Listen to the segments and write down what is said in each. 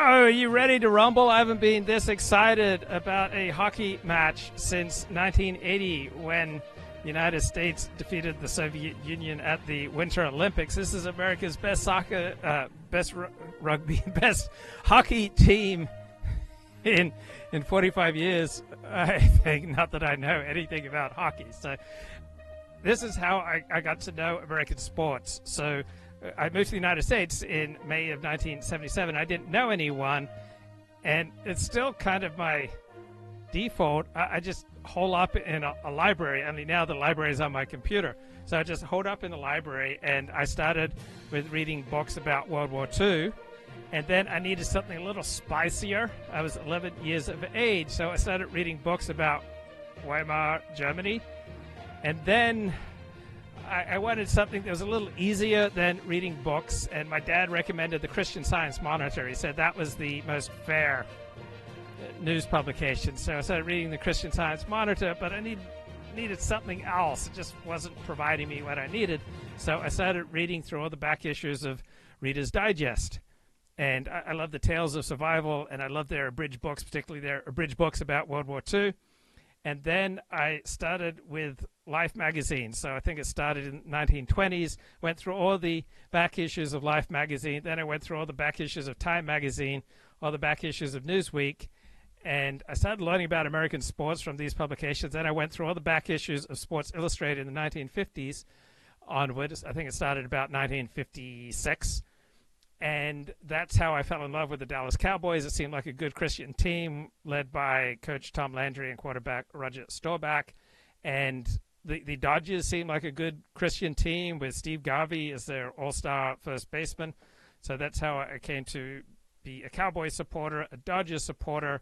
Are you ready to rumble? I haven't been this excited about a hockey match since 1980 when the United States defeated the Soviet Union at the Winter Olympics. This is America's best soccer, best rugby, best hockey team in 45 years, I think. Not that I know anything about hockey. So this is how I got to know American sports. So I moved to the United States in May of 1977. I didn't know anyone, and it's still kind of my default. I just hole up in a library. I mean, now the library is on my computer. So I just holed up in the library, and I started with reading books about World War II, and then I needed something a little spicier. I was 11 years of age, so I started reading books about Weimar Germany, and then I wanted something that was a little easier than reading books, and my dad recommended the Christian Science Monitor. He said that was the most fair news publication. So I started reading the Christian Science Monitor, but I needed something else. It just wasn't providing me what I needed. So I started reading through all the back issues of Reader's Digest. And I love the tales of survival, and I love their abridged books, particularly their abridged books about World War II. And then I started with Life magazine. So I think it started in the 1920s, went through all the back issues of Life magazine. Then I went through all the back issues of Time magazine, all the back issues of Newsweek. And I started learning about American sports from these publications. Then I went through all the back issues of Sports Illustrated in the 1950s onwards. I think it started about 1956. And that's how I fell in love with the Dallas Cowboys. It seemed like a good Christian team led by Coach Tom Landry and quarterback Roger Staubach. And the Dodgers seemed like a good Christian team with Steve Garvey as their all-star first baseman. So that's how I came to be a Cowboys supporter, a Dodgers supporter.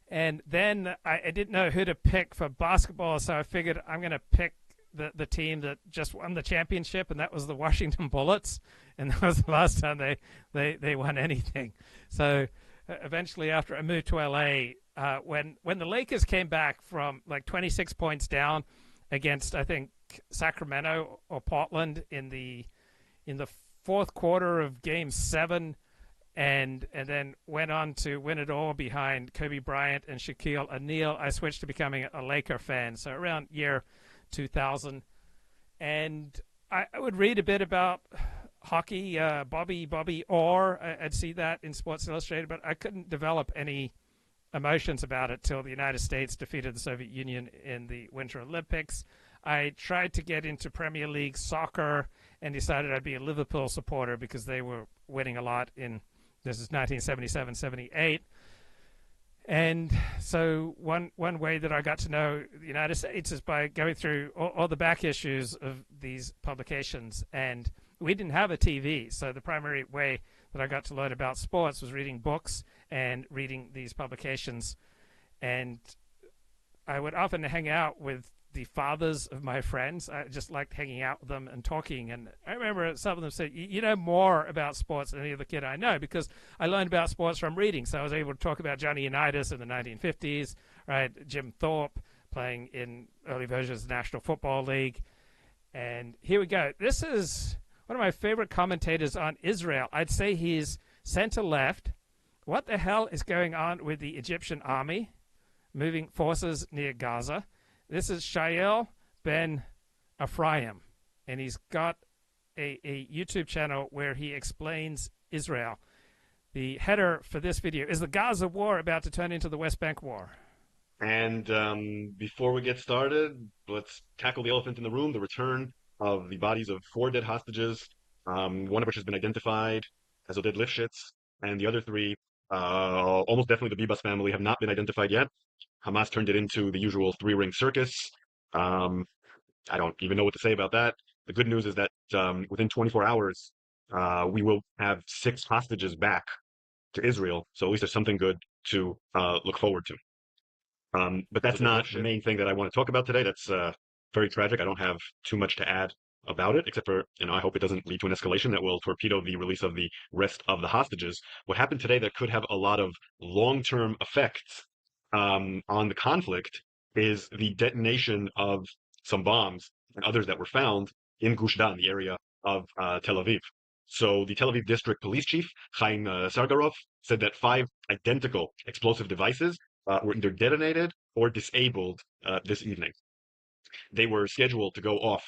And then I didn't know who to pick for basketball, so I figured I'm going to pick the team that just won the championship, and that was the Washington Bullets. And that was the last time they won anything. So eventually, after I moved to LA, when the Lakers came back from like 26 points down against, I think, Sacramento or Portland in the fourth quarter of Game 7, and then went on to win it all behind Kobe Bryant and Shaquille O'Neal, I switched to becoming a Laker fan. So around year 2000, and I would read a bit about hockey, Bobby Orr. I'd see that in Sports Illustrated, but I couldn't develop any emotions about it till the United States defeated the Soviet Union in the Winter Olympics. I tried to get into Premier League soccer and decided I'd be a Liverpool supporter because they were winning a lot this is 1977-78. And so one way that I got to know the United States is by going through all the back issues of these publications. And we didn't have a TV, so the primary way that I got to learn about sports was reading books and reading these publications. And I would often hang out with the fathers of my friends. I just liked hanging out with them and talking. And I remember some of them said, you know more about sports than any other kid I know, because I learned about sports from reading. So I was able to talk about Johnny Unitas in the 1950s, right? Jim Thorpe playing in early versions of the National Football League. And here we go. This is one of my favorite commentators on Israel. I'd say he's center-left. What the hell is going on with the Egyptian army moving forces near Gaza? This is Shael Ben Ephraim, and he's got a YouTube channel where he explains Israel. The header for this video is the Gaza war about to turn into the West Bank war. And before we get started, let's tackle the elephant in the room, the return of the bodies of 4 dead hostages, one of which has been identified as Oded Lifshitz, and the other 3, almost definitely the Bibas family, have not been identified yet. Hamas turned it into the usual 3-ring circus. I don't even know what to say about that. The good news is that within 24 hours, we will have 6 hostages back to Israel. So at least there's something good to look forward to. But that's not the main thing that I want to talk about today. That's very tragic. I don't have too much to add about it, except for, I hope it doesn't lead to an escalation that will torpedo the release of the rest of the hostages. What happened today that could have a lot of long-term effects on the conflict is the detonation of some bombs and others that were found in Gush Dan, the area of Tel Aviv. So the Tel Aviv district police chief, Chaim Sargarov, said that 5 identical explosive devices were either detonated or disabled this evening. They were scheduled to go off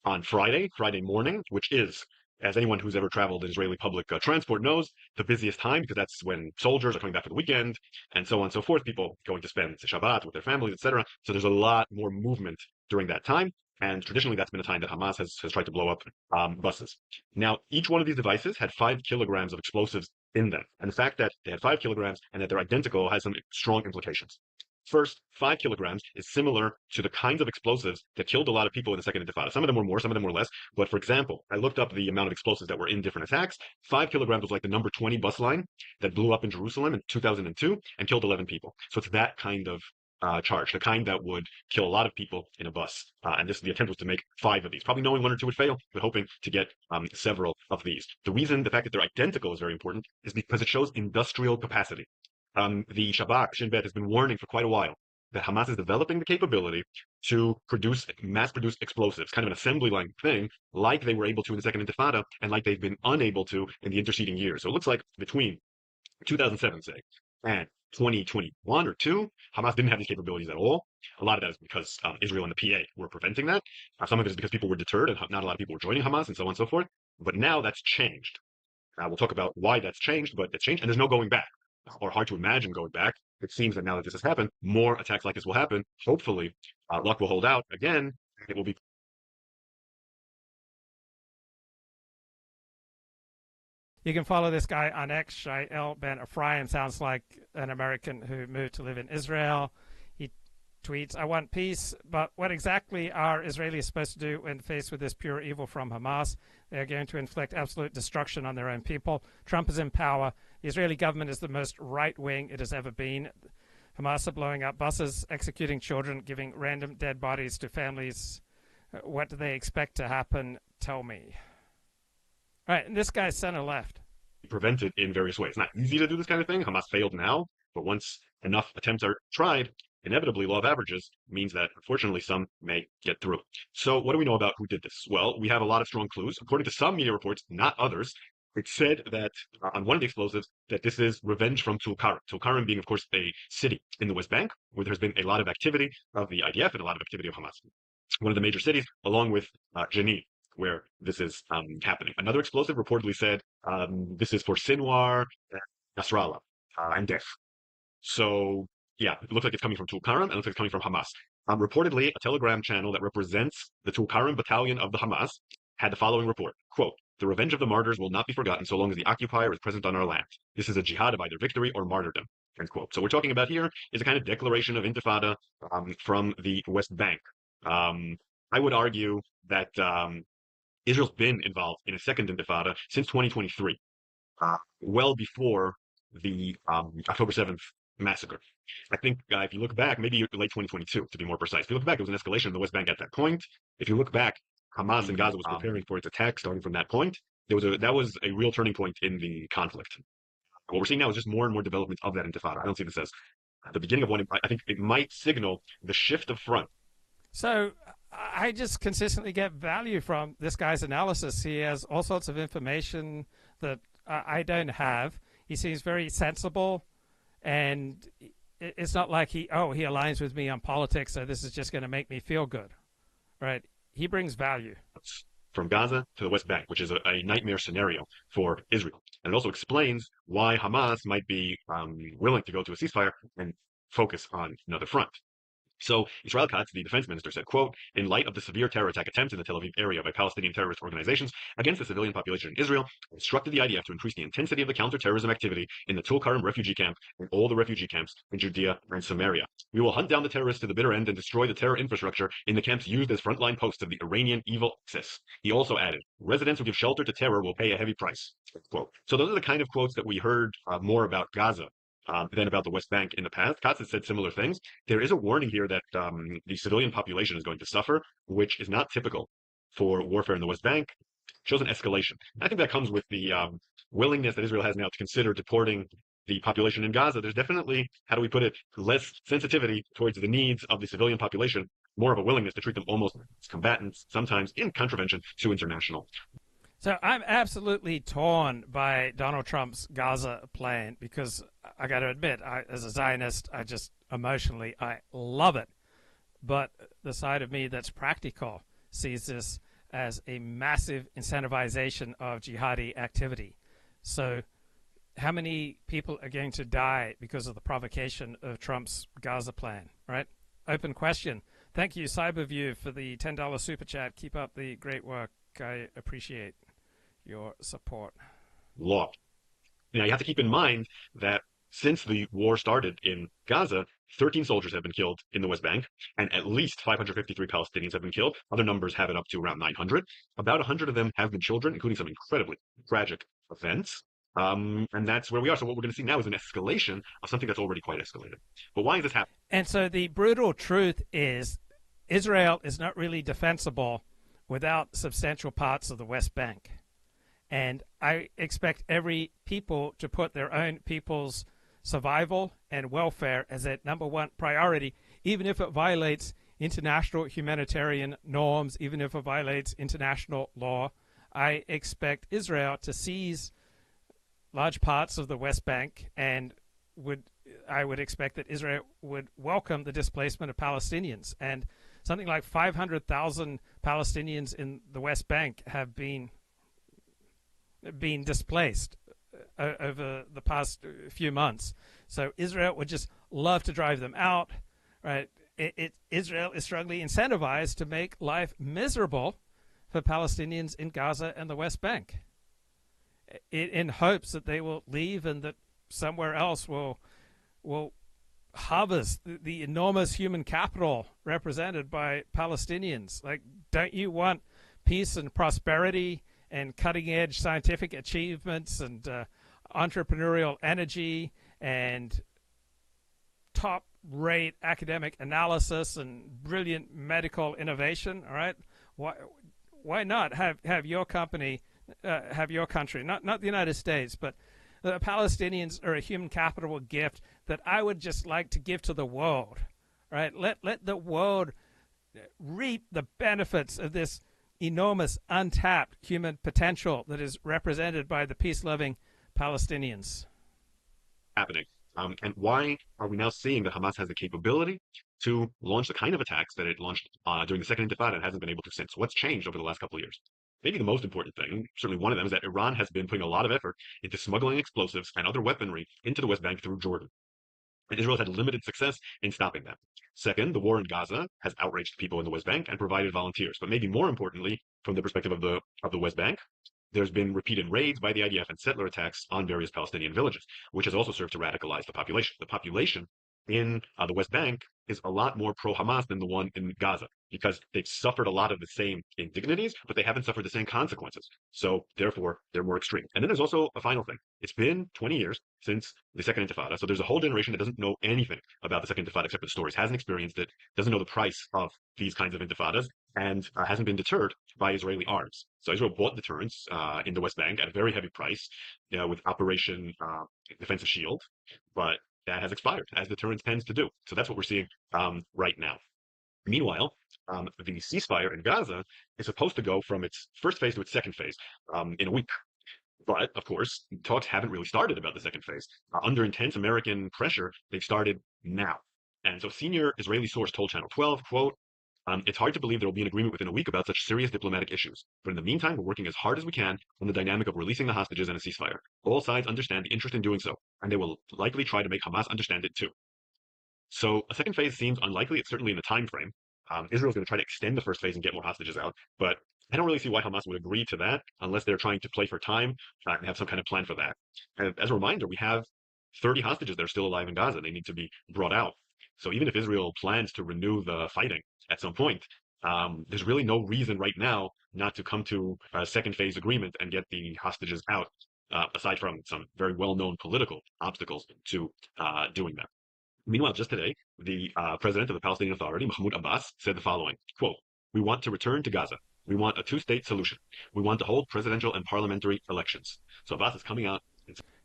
on Friday morning, which is, as anyone who's ever traveled in Israeli public transport knows, the busiest time because that's when soldiers are coming back for the weekend and so on and so forth. People going to spend Shabbat with their families, etc. So there's a lot more movement during that time. And traditionally, that's been a time that Hamas has tried to blow up buses. Now, each one of these devices had 5 kilograms of explosives in them. And the fact that they had 5 kilograms and that they're identical has some strong implications. First, 5 kilograms is similar to the kinds of explosives that killed a lot of people in the Second Intifada. Some of them were more, some of them were less. But for example, I looked up the amount of explosives that were in different attacks. 5 kilograms was like the number 20 bus line that blew up in Jerusalem in 2002 and killed 11 people. So it's that kind of charge, the kind that would kill a lot of people in a bus. And the attempt was to make 5 of these, probably knowing 1 or 2 would fail, but hoping to get several of these. The fact that they're identical is very important, is because it shows industrial capacity. The Shabak, Shin Bet, has been warning for quite a while that Hamas is developing the capability to mass-produce explosives, kind of an assembly line thing, like they were able to in the Second Intifada, and like they've been unable to in the interceding years. So it looks like between 2007, say, and 2021 or 2, Hamas didn't have these capabilities at all. A lot of that is because Israel and the PA were preventing that. Some of it is because people were deterred and not a lot of people were joining Hamas and so on and so forth. But now that's changed. We'll talk about why that's changed, but it's changed, and there's no going back, or hard to imagine going back. It seems that now that this has happened, more attacks like this will happen. Hopefully, luck will hold out again. It will be. You can follow this guy on X. Shael Ben Ephraim sounds like an American who moved to live in Israel. He tweets, "I want peace, but what exactly are Israelis supposed to do when faced with this pure evil from Hamas? They are going to inflict absolute destruction on their own people. Trump is in power. The Israeli government is the most right-wing it has ever been. Hamas are blowing up buses, executing children, giving random dead bodies to families. What do they expect to happen? Tell me." All right, and this guy's center-left. Prevented in various ways. It's not easy to do this kind of thing. Hamas failed now, but once enough attempts are tried, inevitably, law of averages means that, unfortunately, some may get through. So what do we know about who did this? Well, we have a lot of strong clues. According to some media reports, not others, it said that on one of the explosives that this is revenge from Tulkarm. Tulkarm being, of course, a city in the West Bank where there's been a lot of activity of the IDF and a lot of activity of Hamas. One of the major cities, along with Jenin, where this is happening. Another explosive reportedly said this is for Sinwar, Nasrallah, and Def. So, yeah, it looks like it's coming from Tulkarm, and it looks like it's coming from Hamas. Reportedly, a Telegram channel that represents the Tulkarm battalion of the Hamas had the following report, quote, "The revenge of the martyrs will not be forgotten so long as the occupier is present on our land. This is a jihad of either victory or martyrdom," end quote. So what we're talking about here is a kind of declaration of intifada from the West Bank. I would argue that Israel's been involved in a second intifada since 2023, well before the October 7th massacre. I think if you look back, maybe late 2022 to be more precise. If you look back, there was an escalation in the West Bank at that point. If you look back, Hamas and Gaza was preparing for its attack starting from that point. That was a real turning point in the conflict. What we're seeing now is just more and more development of that intifada. I don't see this as the beginning of one. I think it might signal the shift of front. So I just consistently get value from this guy's analysis. He has all sorts of information that I don't have. He seems very sensible, and it's not like he aligns with me on politics, so this is just going to make me feel good, right? He brings value. From Gaza to the West Bank, which is a nightmare scenario for Israel. And it also explains why Hamas might be willing to go to a ceasefire and focus on another front. So Israel Katz, the defense minister, said, quote, "In light of the severe terror attack attempts in the Tel Aviv area by Palestinian terrorist organizations against the civilian population in Israel, I instructed the IDF to increase the intensity of the counterterrorism activity in the Tulkarm refugee camp and all the refugee camps in Judea and Samaria. We will hunt down the terrorists to the bitter end and destroy the terror infrastructure in the camps used as frontline posts of the Iranian evil axis." He also added, "Residents who give shelter to terror will pay a heavy price." Quote. So those are the kind of quotes that we heard more about Gaza than about the West Bank in the past. Katz has said similar things. There is a warning here that the civilian population is going to suffer, which is not typical for warfare in the West Bank. It shows an escalation. I think that comes with the willingness that Israel has now to consider deporting the population in Gaza. There's definitely, how do we put it, less sensitivity towards the needs of the civilian population, more of a willingness to treat them almost as combatants, sometimes in contravention to international. So I'm absolutely torn by Donald Trump's Gaza plan because I got to admit, as a Zionist, I just emotionally I love it. But the side of me that's practical sees this as a massive incentivization of jihadi activity. So how many people are going to die because of the provocation of Trump's Gaza plan, right? Open question. Thank you, Cyberview, for the $10 super chat. Keep up the great work. I appreciate your support. Law. Now, you have to keep in mind that since the war started in Gaza, 13 soldiers have been killed in the West Bank, and at least 553 Palestinians have been killed. Other numbers have it up to around 900. About 100 of them have been children, including some incredibly tragic events. And that's where we are. So what we're going to see now is an escalation of something that's already quite escalated. But why is this happening? And so the brutal truth is Israel is not really defensible without substantial parts of the West Bank. And I expect every people to put their own people's survival and welfare as their number one priority, even if it violates international humanitarian norms, even if it violates international law. I expect Israel to seize large parts of the West Bank, and I would expect that Israel would welcome the displacement of Palestinians. And something like 500,000 Palestinians in the West Bank have been displaced over the past few months. So Israel would just love to drive them out, right? Israel is strongly incentivized to make life miserable for Palestinians in Gaza and the West Bank, in hopes that they will leave and that somewhere else will harvest the enormous human capital represented by Palestinians. Like, don't you want peace and prosperity and cutting-edge scientific achievements and entrepreneurial energy and top-rate academic analysis and brilliant medical innovation? All right, why not have your company, have your country, not the United States, but the Palestinians are a human capital gift that I would just like to give to the world. Right? Let the world reap the benefits of this enormous untapped human potential that is represented by the peace-loving Palestinians. Happening. And why are we now seeing that Hamas has the capability to launch the kind of attacks that it launched during the Second Intifada and hasn't been able to since? What's changed over the last couple of years? Maybe the most important thing, certainly one of them, is that Iran has been putting a lot of effort into smuggling explosives and other weaponry into the West Bank through Jordan. And Israel has had limited success in stopping that. Second, the war in Gaza has outraged people in the West Bank and provided volunteers. But maybe more importantly, from the perspective of the West Bank, there's been repeated raids by the IDF and settler attacks on various Palestinian villages, which has also served to radicalize the population. The population in the West Bank is a lot more pro-Hamas than the one in Gaza, because they've suffered a lot of the same indignities, but they haven't suffered the same consequences. So therefore, they're more extreme. And then there's also a final thing. It's been 20 years since the Second Intifada, so there's a whole generation that doesn't know anything about the Second Intifada except for the stories, hasn't experienced it, doesn't know the price of these kinds of intifadas, and hasn't been deterred by Israeli arms. So Israel bought deterrence in the West Bank at a very heavy price with Operation Defensive Shield, but that has expired, as deterrence tends to do. So that's what we're seeing right now. Meanwhile, the ceasefire in Gaza is supposed to go from its first phase to its second phase in a week. But, of course, talks haven't really started about the second phase. Under intense American pressure, they've started now. And so senior Israeli source told Channel 12, quote, it's hard to believe there will be an agreement within a week about such serious diplomatic issues. But in the meantime, we're working as hard as we can on the dynamic of releasing the hostages and a ceasefire. All sides understand the interest in doing so, and they will likely try to make Hamas understand it too. So a second phase seems unlikely. It's certainly in the time frame. Israel's going to try to extend the first phase and get more hostages out, but I don't really see why Hamas would agree to that unless they're trying to play for time and have some kind of plan for that. And as a reminder, we have 30 hostages that are still alive in Gaza. They need to be brought out. So even if Israel plans to renew the fighting at some point, there's really no reason right now not to come to a second phase agreement and get the hostages out, aside from some very well-known political obstacles to doing that. Meanwhile, just today, the president of the Palestinian Authority, Mahmoud Abbas, said the following, quote, we want to return to Gaza. We want a two-state solution. We want to hold presidential and parliamentary elections. So Abbas is coming out.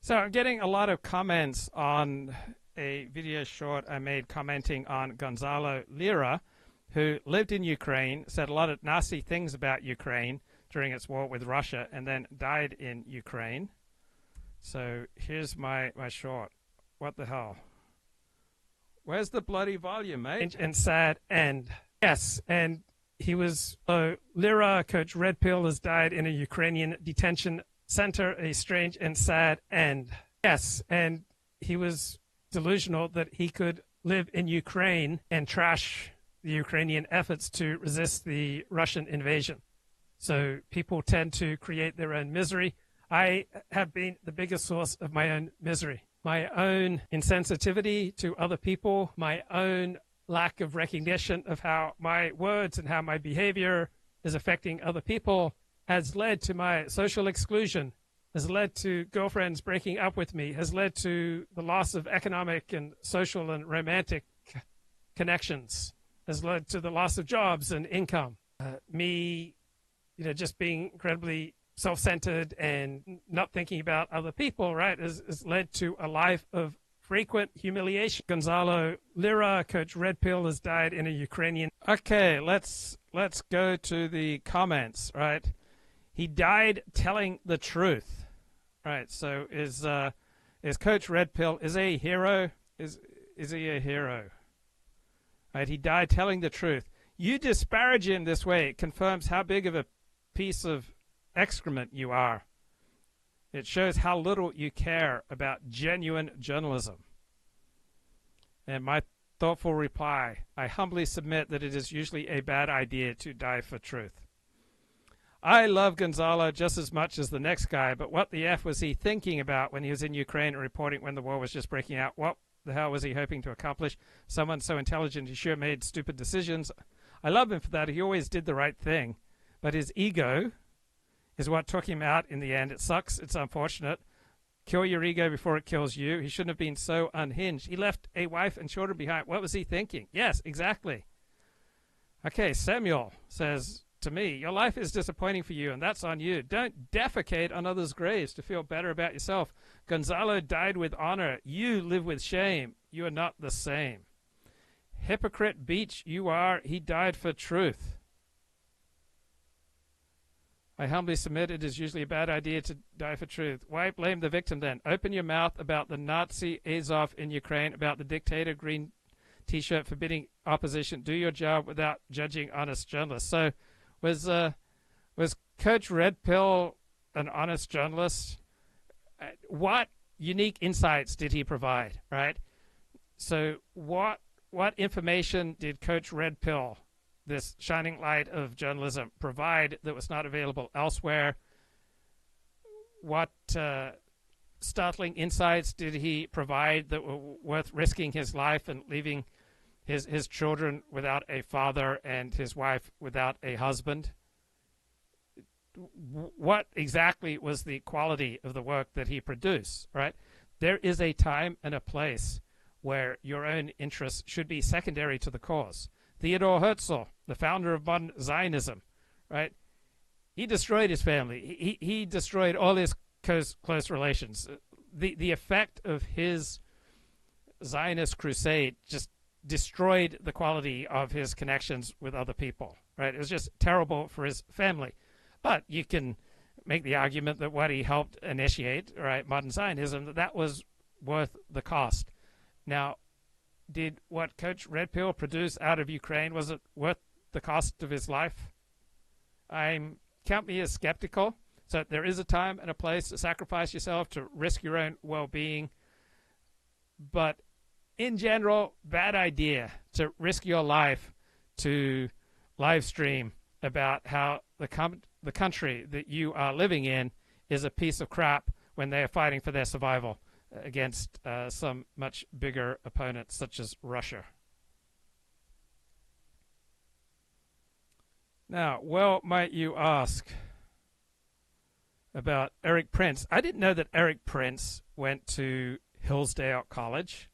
So I'm getting a lot of comments on a video short I made commenting on Gonzalo Lira, who lived in Ukraine, said a lot of nasty things about Ukraine, during its war with Russia and then died in Ukraine. So here's my short. What the hell? Where's the bloody volume, mate? And sad end. Yes, and he was Lira, Coach Red Pill, has died in a Ukrainian detention center. A strange and sad end. Yes, and he was delusional that he could live in Ukraine and trash the Ukrainian efforts to resist the Russian invasion. So people tend to create their own misery. I have been the biggest source of my own misery, my own insensitivity to other people, my own lack of recognition of how my words and how my behavior is affecting other people has led to my social exclusion, has led to girlfriends breaking up with me, has led to the loss of economic and social and romantic connections, has led to the loss of jobs and income. Me, just being incredibly self-centered and not thinking about other people, right, has led to a life of frequent humiliation. Gonzalo Lira, Coach Red Pill, has died in a Ukrainian. Okay, let's go to the comments, right? He died telling the truth, right? So is Coach Red Pill is he a hero? Is he a hero? Right? He died telling the truth. You disparage him this way. It confirms how big of a piece of excrement you are. It shows how little you care about genuine journalism. And my thoughtful reply, I humbly submit that it is usually a bad idea to die for truth. I love Gonzalo just as much as the next guy, but what the F was he thinking about when he was in Ukraine and reporting when the war was just breaking out? What the hell was he hoping to accomplish? Someone so intelligent, he sure made stupid decisions. I love him for that. He always did the right thing. But his ego is what took him out in the end. It sucks. It's unfortunate. Kill your ego before it kills you. He shouldn't have been so unhinged. He left a wife and children behind. What was he thinking? Yes, exactly. Okay, Samuel says to me, your life is disappointing for you, and that's on you. Don't defecate on others' graves to feel better about yourself. Gonzalo died with honor. You live with shame. You are not the same. Hypocrite beach you are. He died for truth. I humbly submit it is usually a bad idea to die for truth. Why blame the victim then? Open your mouth about the Nazi Azov in Ukraine, about the dictator green T-shirt forbidding opposition. Do your job without judging honest journalists. So was Coach Red Pill an honest journalist? What unique insights did he provide, right? So what information did Coach Red Pill, this shining light of journalism, provide that was not available elsewhere? What startling insights did he provide that were worth risking his life and leaving his children without a father and his wife without a husband? What exactly was the quality of the work that he produced, right? There is a time and a place where your own interests should be secondary to the cause. Theodor Herzl, the founder of modern Zionism, right? He destroyed his family. He destroyed all his close relations. The effect of his Zionist crusade just destroyed the quality of his connections with other people, right? It was just terrible for his family. But you can make the argument that what he helped initiate, right, modern Zionism, that was worth the cost. Now, did what Coach Red Pill produce out of Ukraine, was it worth the cost of his life? Count me as skeptical. So there is a time and a place to sacrifice yourself, to risk your own well-being. But in general, bad idea to risk your life to live stream about how the country that you are living in is a piece of crap when they are fighting for their survival against some much bigger opponents such as Russia. Now, well, might you ask about Eric Prince. I didn't know that Eric Prince went to Hillsdale College.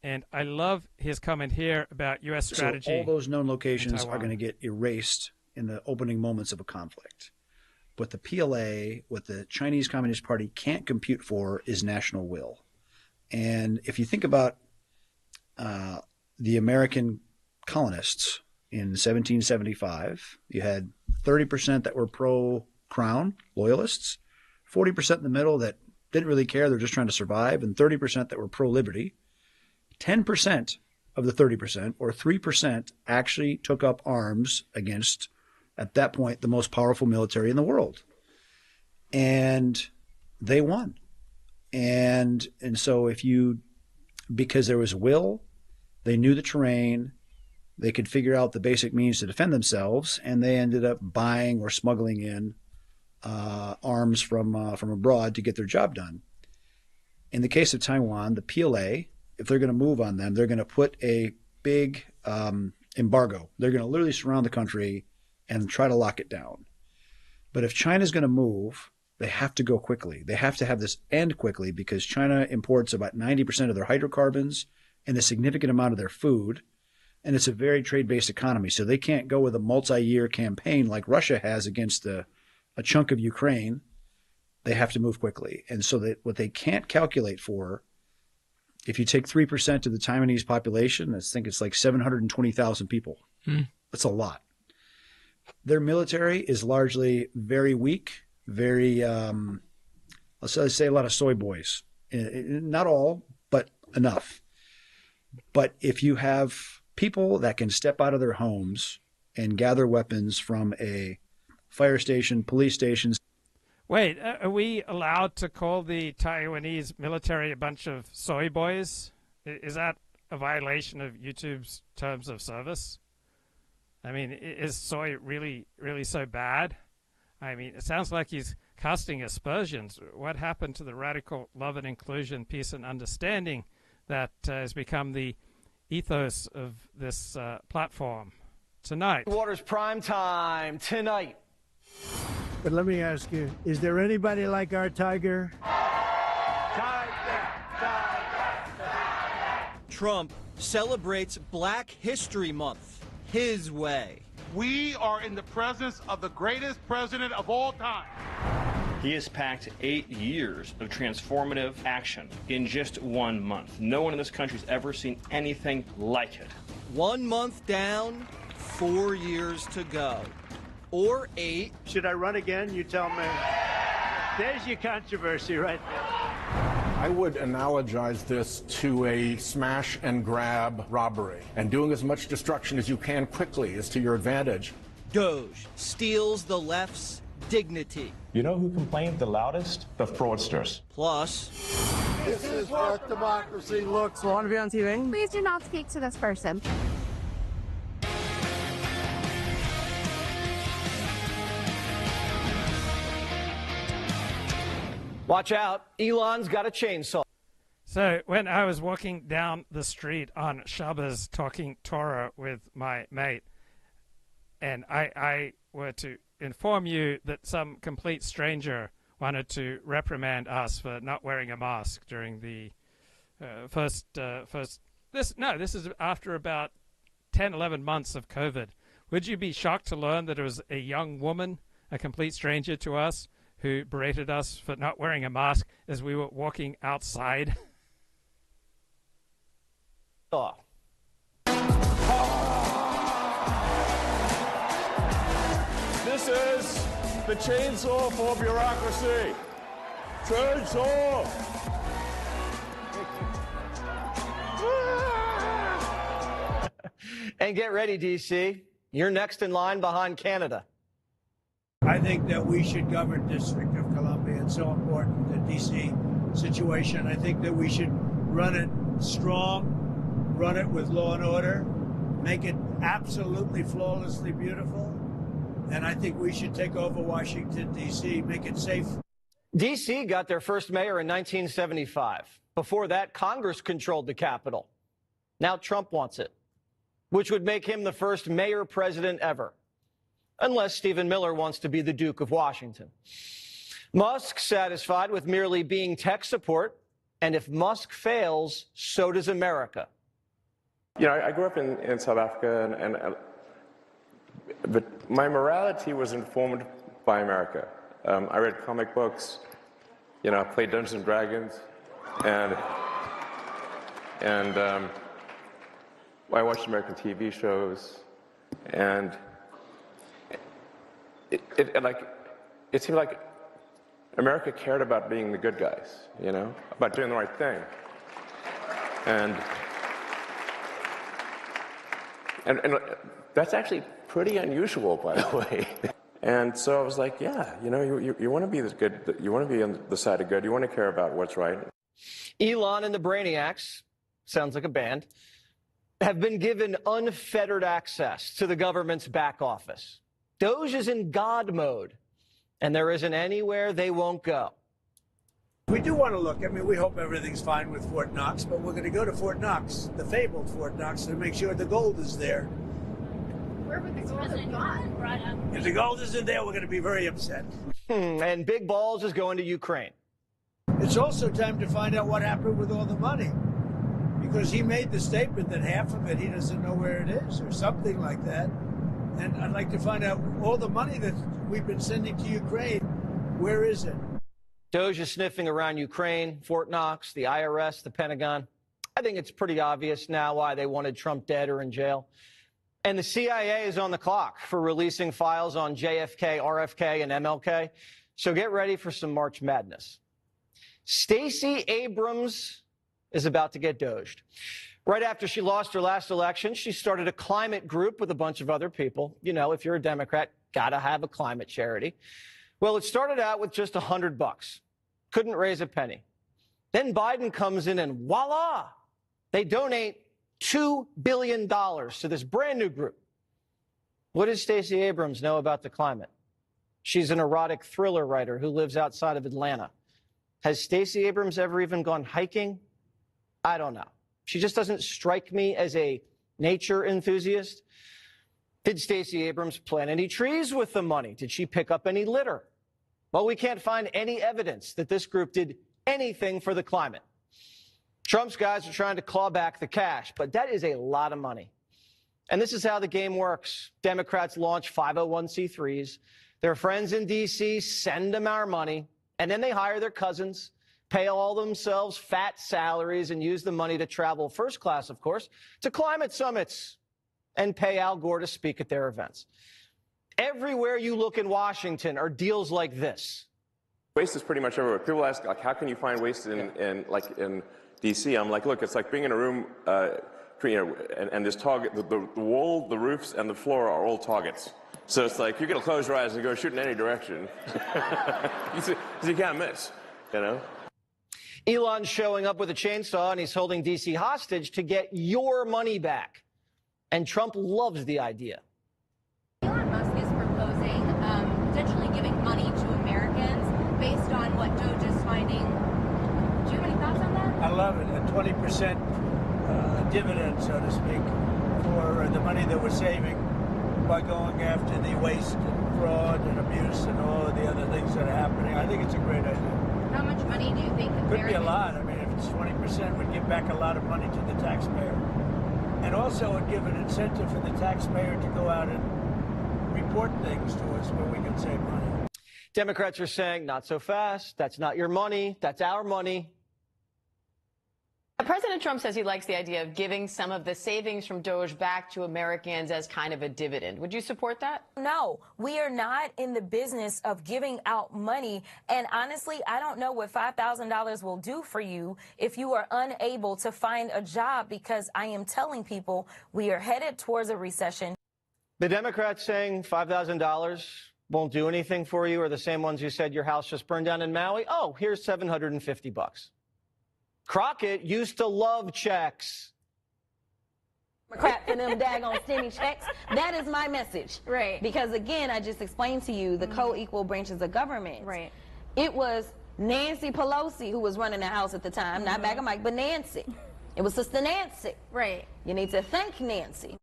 And I love his comment here about U.S. strategy. So all those known locations are going to get erased in the opening moments of a conflict. What the PLA, what the Chinese Communist Party can't compute for is national will. And if you think about the American colonists in 1775, you had 30% that were pro-crown loyalists, 40% in the middle that didn't really care, they're just trying to survive, and 30% that were pro-liberty. 10% of the 30%, or 3%, actually took up arms against, at that point, the most powerful military in the world. And they won. And so because there was will, they knew the terrain, they could figure out the basic means to defend themselves, and they ended up buying or smuggling in arms from abroad to get their job done. In the case of Taiwan, the PLA, if they're going to move on them, they're going to put a big embargo. They're going to literally surround the country and try to lock it down. But if China's going to move, they have to go quickly. They have to have this end quickly because China imports about 90% of their hydrocarbons and a significant amount of their food. And it's a very trade-based economy. So they can't go with a multi-year campaign like Russia has against a chunk of Ukraine. They have to move quickly. And so what they can't calculate for, if you take 3% of the Taiwanese population, I think it's like 720,000 people. That's a lot. Their military is largely very weak, very, let's say a lot of soy boys. Not all, but enough. But if you have people that can step out of their homes and gather weapons from a fire station, police stations. Wait, are we allowed to call the Taiwanese military a bunch of soy boys? Is that a violation of YouTube's terms of service? I mean, is soy really, really so bad? I mean, it sounds like he's casting aspersions. What happened to the radical love and inclusion, peace and understanding that has become the ethos of this platform tonight? Waters prime time tonight. But let me ask you, is there anybody like our tiger? Trump celebrates Black History Month his way. We are in the presence of the greatest president of all time. He has packed 8 years of transformative action in just 1 month. No one in this country has ever seen anything like it. 1 month down, 4 years to go. Or 8. Should I run again? You tell me. There's your controversy right there. I would analogize this to a smash and grab robbery. And doing as much destruction as you can quickly is to your advantage. Doge steals the left's dignity. You know who complained the loudest? The fraudsters. Plus, this is what democracy looks like. Want to be on TV? Please do not speak to this person. Watch out, Elon's got a chainsaw. So when I was walking down the street on Shabbos talking Torah with my mate, and I were to inform you that some complete stranger wanted to reprimand us for not wearing a mask during the this is after about 10, 11 months of COVID. Would you be shocked to learn that it was a young woman, a complete stranger to us, who berated us for not wearing a mask as we were walking outside? This is the chainsaw for bureaucracy. Chainsaw! And get ready, DC. You're next in line behind Canada. I think that we should govern District of Columbia. It's so important, the D.C. situation. I think that we should run it strong, run it with law and order, make it absolutely flawlessly beautiful. And I think we should take over Washington, D.C., make it safe. D.C. got their first mayor in 1975. Before that, Congress controlled the Capitol. Now Trump wants it, which would make him the first mayor president ever. Unless Stephen Miller wants to be the Duke of Washington. Musk's satisfied with merely being tech support, and if Musk fails, so does America. You know, I grew up in South Africa, but my morality was informed by America. I read comic books, you know, I played Dungeons and Dragons, and I watched American TV shows, and it seemed like America cared about being the good guys, you know, about doing the right thing. And that's actually pretty unusual, by the way. And so I was like, yeah, you know, you want to be this good, you want to be on the side of good, you want to care about what's right. Elon and the Brainiacs, sounds like a band, have been given unfettered access to the government's back office. Doge is in God mode, and there isn't anywhere they won't go. We do want to look. I mean, we hope everything's fine with Fort Knox, but we're going to go to Fort Knox, the fabled Fort Knox, to make sure the gold is there. Where would the gold have gone? If the gold isn't there, we're going to be very upset. And Big Balls is going to Ukraine. It's also time to find out what happened with all the money, because he made the statement that half of it he doesn't know where it is, or something like that. And I'd like to find out all the money that we've been sending to Ukraine, where is it? Doge is sniffing around Ukraine, Fort Knox, the IRS, the Pentagon. I think it's pretty obvious now why they wanted Trump dead or in jail. And the CIA is on the clock for releasing files on JFK, RFK, and MLK. So get ready for some March Madness. Stacey Abrams is about to get doged. Right after she lost her last election, she started a climate group with a bunch of other people. You know, if you're a Democrat, gotta have a climate charity. Well, it started out with just $100. Couldn't raise a penny. Then Biden comes in and voila, they donate $2 billion to this brand new group. What does Stacey Abrams know about the climate? She's an erotic thriller writer who lives outside of Atlanta. Has Stacey Abrams ever even gone hiking? I don't know. She just doesn't strike me as a nature enthusiast. Did Stacey Abrams plant any trees with the money? Did she pick up any litter? Well, we can't find any evidence that this group did anything for the climate. Trump's guys are trying to claw back the cash, but that is a lot of money. And this is how the game works. Democrats launch 501c3s. Their friends in D.C. send them our money, and then they hire their cousins, pay all themselves fat salaries, and use the money to travel first class, of course, to climate summits and pay Al Gore to speak at their events. Everywhere you look in Washington are deals like this. Waste is pretty much everywhere. People ask, like, how can you find waste in D.C.? I'm like, look, it's like being in a room, and this target, the wall, the roofs, and the floor are all targets. So it's like, you're going to close your eyes and go shoot in any direction. You can't miss, you know? Elon's showing up with a chainsaw, and he's holding D.C. hostage to get your money back. And Trump loves the idea. Elon Musk is proposing potentially giving money to Americans based on what Doge is finding. Do you have any thoughts on that? I love it. A 20% dividend, so to speak, for the money that we're saving by going after the waste and fraud and abuse and all of the other things that are happening. I think it's a great idea. How much money do you think Americans... Could be a lot. I mean, if it's 20%, we'd give back a lot of money to the taxpayer. And also would give an incentive for the taxpayer to go out and report things to us where we can save money. Democrats are saying, not so fast. That's not your money. That's our money. President Trump says he likes the idea of giving some of the savings from Doge back to Americans as kind of a dividend. Would you support that? No, we are not in the business of giving out money. And honestly, I don't know what $5,000 will do for you if you are unable to find a job, because I am telling people we are headed towards a recession. The Democrats saying $5,000 won't do anything for you are the same ones who said your house just burned down in Maui. Oh, here's $750. Crockett used to love checks. Crap for them daggone stimmy checks. That is my message. Right. Because again, I just explained to you the co-equal branches of government. Right. It was Nancy Pelosi who was running the House at the time, not Bag of Mike, but Nancy. It was Sister Nancy. Right. You need to thank Nancy.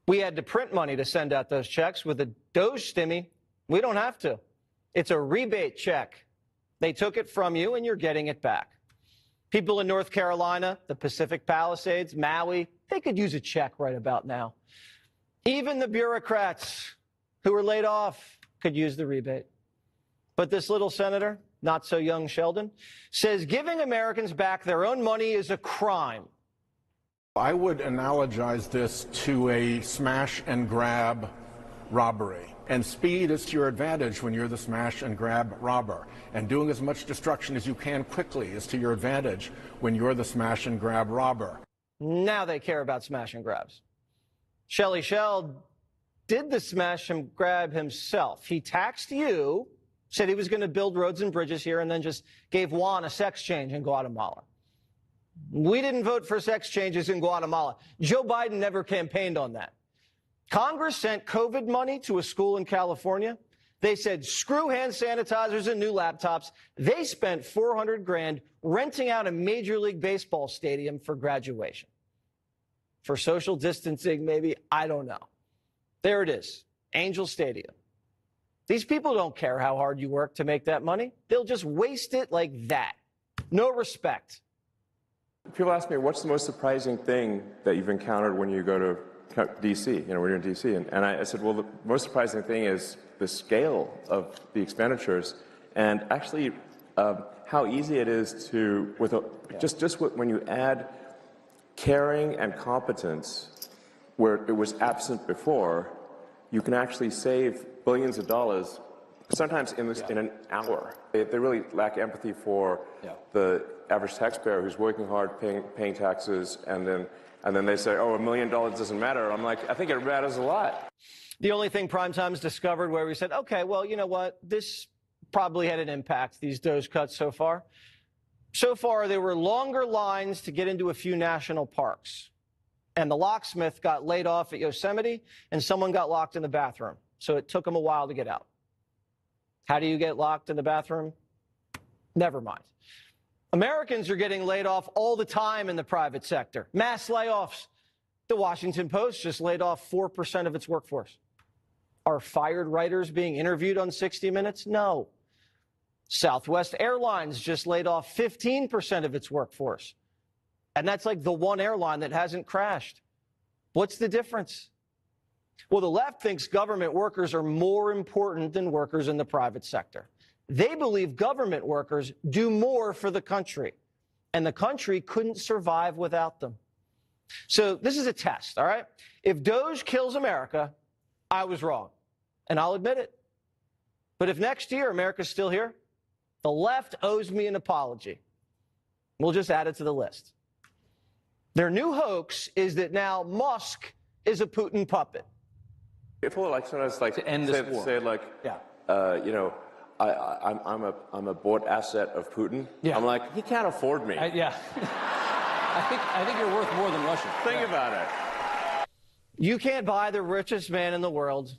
We had to print money to send out those checks. With the Doge stimmy, we don't have to. It's a rebate check. They took it from you, and you're getting it back. People in North Carolina, the Pacific Palisades, Maui, they could use a check right about now. Even the bureaucrats who were laid off could use the rebate. But this little senator, not so young Sheldon, says giving Americans back their own money is a crime. I would analogize this to a smash and grab robbery. And speed is to your advantage when you're the smash and grab robber. And doing as much destruction as you can quickly is to your advantage when you're the smash and grab robber. Now they care about smash and grabs. Shelley Shell did the smash and grab himself. He taxed you, said he was going to build roads and bridges here, and then just gave Juan a sex change in Guatemala. We didn't vote for sex changes in Guatemala. Joe Biden never campaigned on that. Congress sent COVID money to a school in California. They said, screw hand sanitizers and new laptops. They spent $400 grand renting out a Major League Baseball stadium for graduation. For social distancing, maybe, I don't know. There it is, Angel Stadium. These people don't care how hard you work to make that money. They'll just waste it like that. No respect. People ask me, what's the most surprising thing that you've encountered when you go to D.C., when you're in D.C.? And I said, well, the most surprising thing is the scale of the expenditures and actually how easy it is to, when you add caring and competence where it was absent before, you can actually save billions of dollars, sometimes in an hour. They really lack empathy for the average taxpayer who's working hard, paying taxes, and then they say, oh, $1 million doesn't matter. I'm like, I think it matters a lot. The only thing Primetime's discovered where we said, okay, well, you know what? This probably had an impact, these DOGE cuts so far. So far, there were longer lines to get into a few national parks. And the locksmith got laid off at Yosemite, and someone got locked in the bathroom. So it took them a while to get out. How do you get locked in the bathroom? Never mind. Americans are getting laid off all the time in the private sector. Mass layoffs. The Washington Post just laid off 4% of its workforce. Are fired writers being interviewed on 60 Minutes? No. Southwest Airlines just laid off 15% of its workforce. And that's like the one airline that hasn't crashed. What's the difference? Well, the left thinks government workers are more important than workers in the private sector. They believe government workers do more for the country, and the country couldn't survive without them. So this is a test, all right? If DOGE kills America, I was wrong, and I'll admit it. But if next year America's still here, the left owes me an apology. We'll just add it to the list. Their new hoax is that now Musk is a Putin puppet. People like sometimes like to end this war. Say like, I'm a bought asset of Putin. Yeah. I'm like, he can't afford me. I think you're worth more than Russia. Think about it. You can't buy the richest man in the world.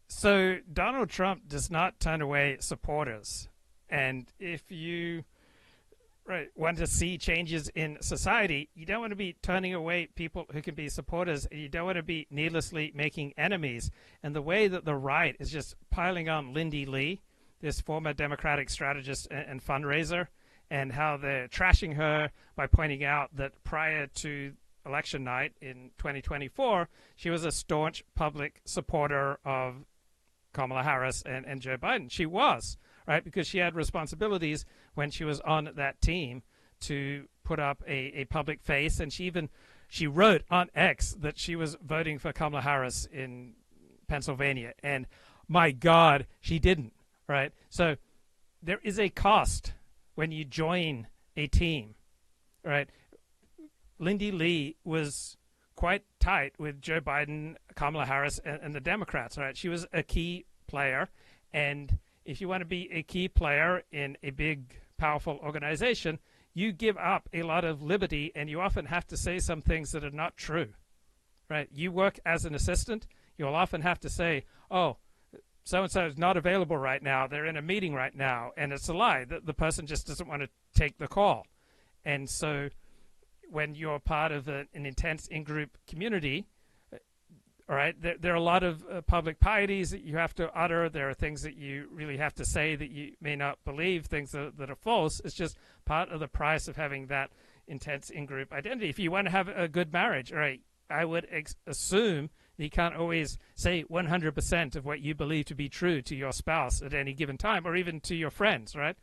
So Donald Trump does not turn away supporters. And if you want to see changes in society, you don't want to be turning away people who can be supporters. You don't want to be needlessly making enemies. And the way that the right is just piling on Lindy Lee, this former Democratic strategist and fundraiser, and how they're trashing her by pointing out that prior to election night in 2024, she was a staunch public supporter of Kamala Harris and Joe Biden. She was, right, because she had responsibilities when she was on that team to put up a public face, and she wrote on X that she was voting for Kamala Harris in Pennsylvania, and my God, she didn't, right? So there is a cost when you join a team, right? Lindy Lee was quite tight with Joe Biden, Kamala Harris, and the Democrats, right? She was a key player, and if you want to be a key player in a big, powerful organization, you give up a lot of liberty, and you often have to say some things that are not true, right? You work as an assistant, you'll often have to say, oh, so-and-so is not available right now, they're in a meeting right now, and it's a lie. The person just doesn't want to take the call. And so when you're part of an intense in-group community, all right, there are a lot of public pieties that you have to utter. There are things that you really have to say that you may not believe, things that are false. It's just part of the price of having that intense in-group identity. If you want to have a good marriage, all right, I would assume that you can't always say 100% of what you believe to be true to your spouse at any given time, or even to your friends, right?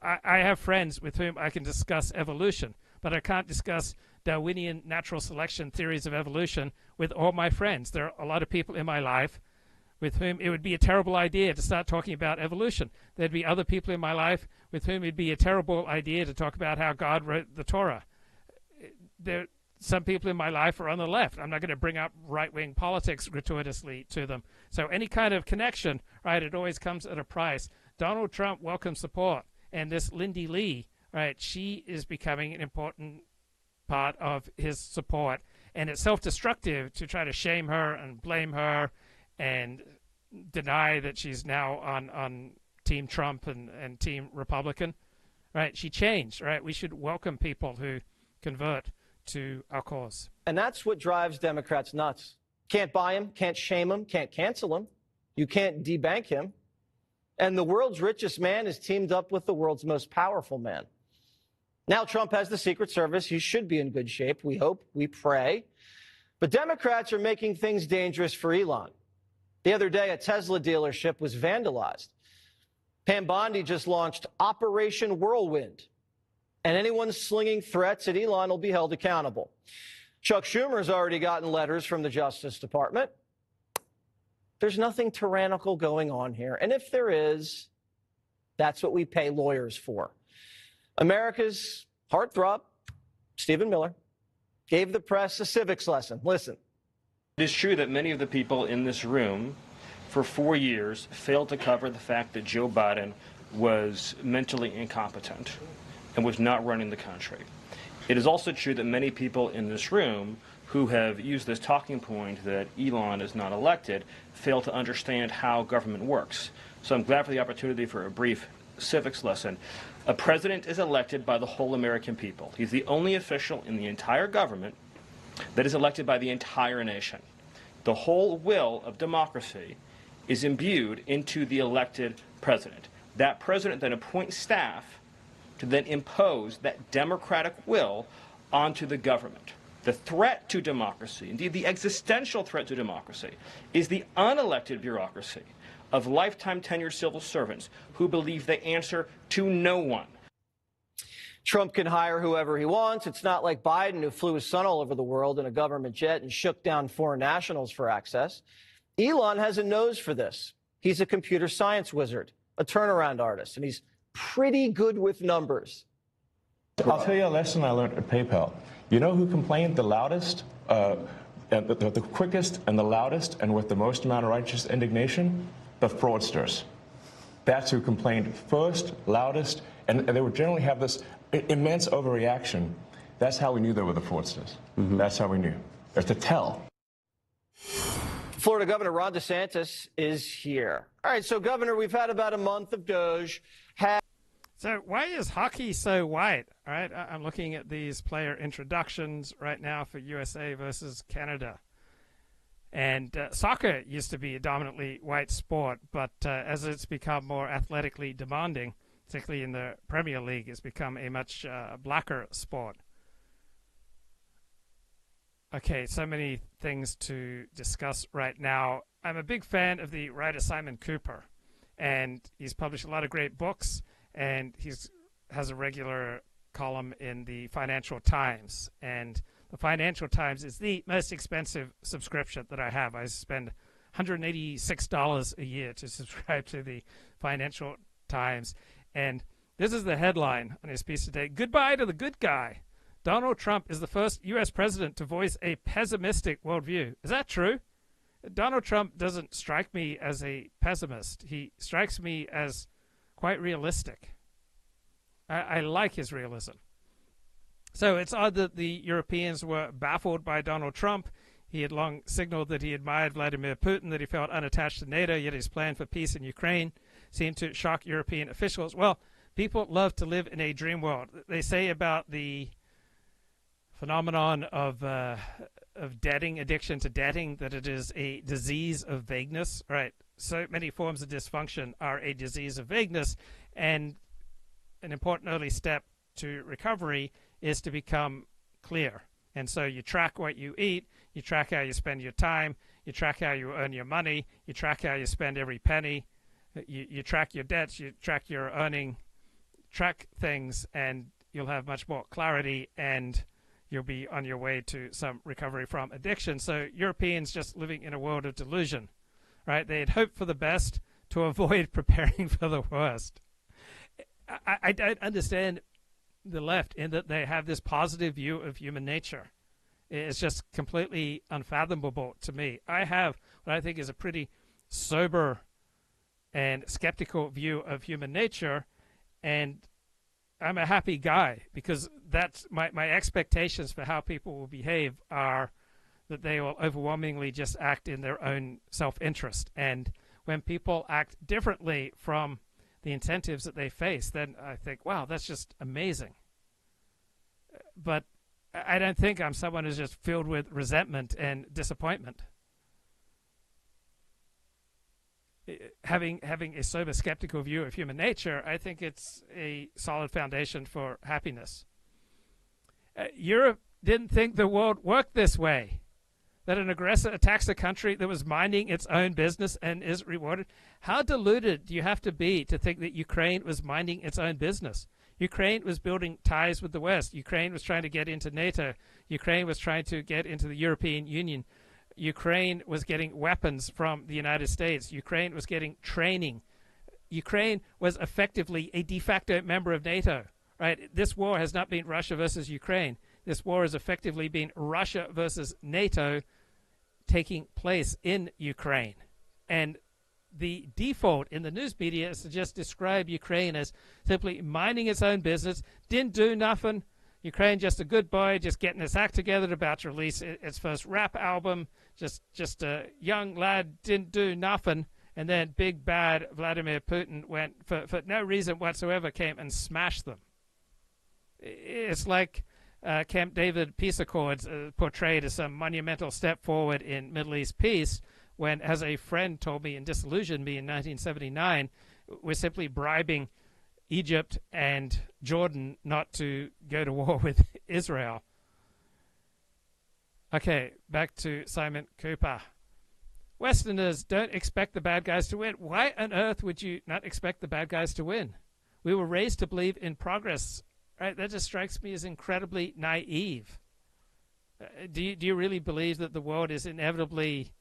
I have friends with whom I can discuss evolution, but I can't discuss Darwinian natural selection theories of evolution with all my friends. There are a lot of people in my life with whom it would be a terrible idea to start talking about evolution. There'd be other people in my life with whom it'd be a terrible idea to talk about how God wrote the Torah. Some people in my life are on the left. I'm not going to bring up right-wing politics gratuitously to them. So any kind of connection, right, it always comes at a price. Donald Trump welcomes support. And this Lindy Lee, right, she is becoming an important part of his support. And it's self-destructive to try to shame her and blame her and deny that she's now on Team Trump and Team Republican. Right? She changed, right? We should welcome people who convert to our cause. And that's what drives Democrats nuts. Can't buy him, can't shame him, can't cancel him. You can't debank him. And the world's richest man is teamed up with the world's most powerful man. Now Trump has the Secret Service. He should be in good shape. We hope, we pray. But Democrats are making things dangerous for Elon. The other day, a Tesla dealership was vandalized. Pam Bondi just launched Operation Whirlwind. And anyone slinging threats at Elon will be held accountable. Chuck Schumer's already gotten letters from the Justice Department. There's nothing tyrannical going on here. And if there is, that's what we pay lawyers for. America's heartthrob, Stephen Miller, gave the press a civics lesson. Listen. It is true that many of the people in this room for 4 years failed to cover the fact that Joe Biden was mentally incompetent and was not running the country. It is also true that many people in this room who have used this talking point that Elon is not elected fail to understand how government works. So I'm glad for the opportunity for a brief civics lesson. A president is elected by the whole American people. He's the only official in the entire government that is elected by the entire nation. The whole will of democracy is imbued into the elected president. That president then appoints staff to then impose that democratic will onto the government. The threat to democracy, indeed the existential threat to democracy, is the unelected bureaucracy of lifetime tenured civil servants who believe they answer to no one. Trump can hire whoever he wants. It's not like Biden, who flew his son all over the world in a government jet and shook down foreign nationals for access. Elon has a nose for this. He's a computer science wizard, a turnaround artist, and he's pretty good with numbers. I'll tell you a lesson I learned at PayPal. You know who complained the loudest, the quickest and the loudest and with the most amount of righteous indignation? The fraudsters. That's who complained first, loudest, and they would generally have this immense overreaction. That's how we knew they were the fraudsters. That's how we knew. There's to tell. Florida Governor Ron DeSantis is here. All right, so Governor, we've had about a month of Doge. So why is hockey so white? All right, I'm looking at these player introductions right now for USA versus Canada. And soccer used to be a dominantly white sport, but as it's become more athletically demanding, particularly in the Premier League, it's become a much blacker sport. Okay, so many things to discuss right now. I'm a big fan of the writer Simon Cooper, and he's published a lot of great books, and he has a regular column in the Financial Times. And the Financial Times is the most expensive subscription that I have. I spend $186 a year to subscribe to the Financial Times. And this is the headline on his piece today. Goodbye to the good guy. Donald Trump is the first U.S. president to voice a pessimistic worldview. Is that true? Donald Trump doesn't strike me as a pessimist. He strikes me as quite realistic. I like his realism. So it's odd that the Europeans were baffled by Donald Trump. He had long signaled that he admired Vladimir Putin, that he felt unattached to NATO, yet his plan for peace in Ukraine seemed to shock European officials. Well, people love to live in a dream world. They say about the phenomenon of debting, addiction to debting, that it is a disease of vagueness. Right. So many forms of dysfunction are a disease of vagueness, and an important early step to recovery is to become clear. And so you track what you eat, you track how you spend your time, you track how you earn your money, you track how you spend every penny, you track your debts, you track your earning, track things, and you'll have much more clarity, and you'll be on your way to some recovery from addiction. So Europeans just living in a world of delusion. right? They had hoped for the best to avoid preparing for the worst. I don't understand the left in that they have this positive view of human nature. It's just completely unfathomable to me. I have what I think is a pretty sober and skeptical view of human nature, and I'm a happy guy because that's my expectations for how people will behave are that they will overwhelmingly just act in their own self-interest. And when people act differently from the incentives that they face, then I think, wow, that's just amazing. But I don't think I'm someone who's just filled with resentment and disappointment. Having a sober, skeptical view of human nature, I think it's a solid foundation for happiness. Europe didn't think the world worked this way, that an aggressor attacks a country that was minding its own business and is rewarded. How deluded do you have to be to think that Ukraine was minding its own business? Ukraine was building ties with the West. Ukraine was trying to get into NATO. Ukraine was trying to get into the European Union. Ukraine was getting weapons from the United States. Ukraine was getting training. Ukraine was effectively a de facto member of NATO, right? This war has not been Russia versus Ukraine. This war has effectively been Russia versus NATO taking place in Ukraine. And the default in the news media is to just describe Ukraine as simply minding its own business, didn't do nothing. Ukraine just a good boy, just getting its act together, about to release its first rap album, just a young lad, didn't do nothing. And then big bad Vladimir Putin went, for no reason whatsoever, came and smashed them. It's like Camp David peace accords portrayed as some monumental step forward in Middle East peace, when, as a friend told me and disillusioned me in 1979, we're simply bribing Egypt and Jordan not to go to war with Israel. Okay, back to Simon Cooper. Westerners don't expect the bad guys to win. Why on earth would you not expect the bad guys to win? We were raised to believe in progress. Right? That just strikes me as incredibly naive. Do you really believe that the world is inevitably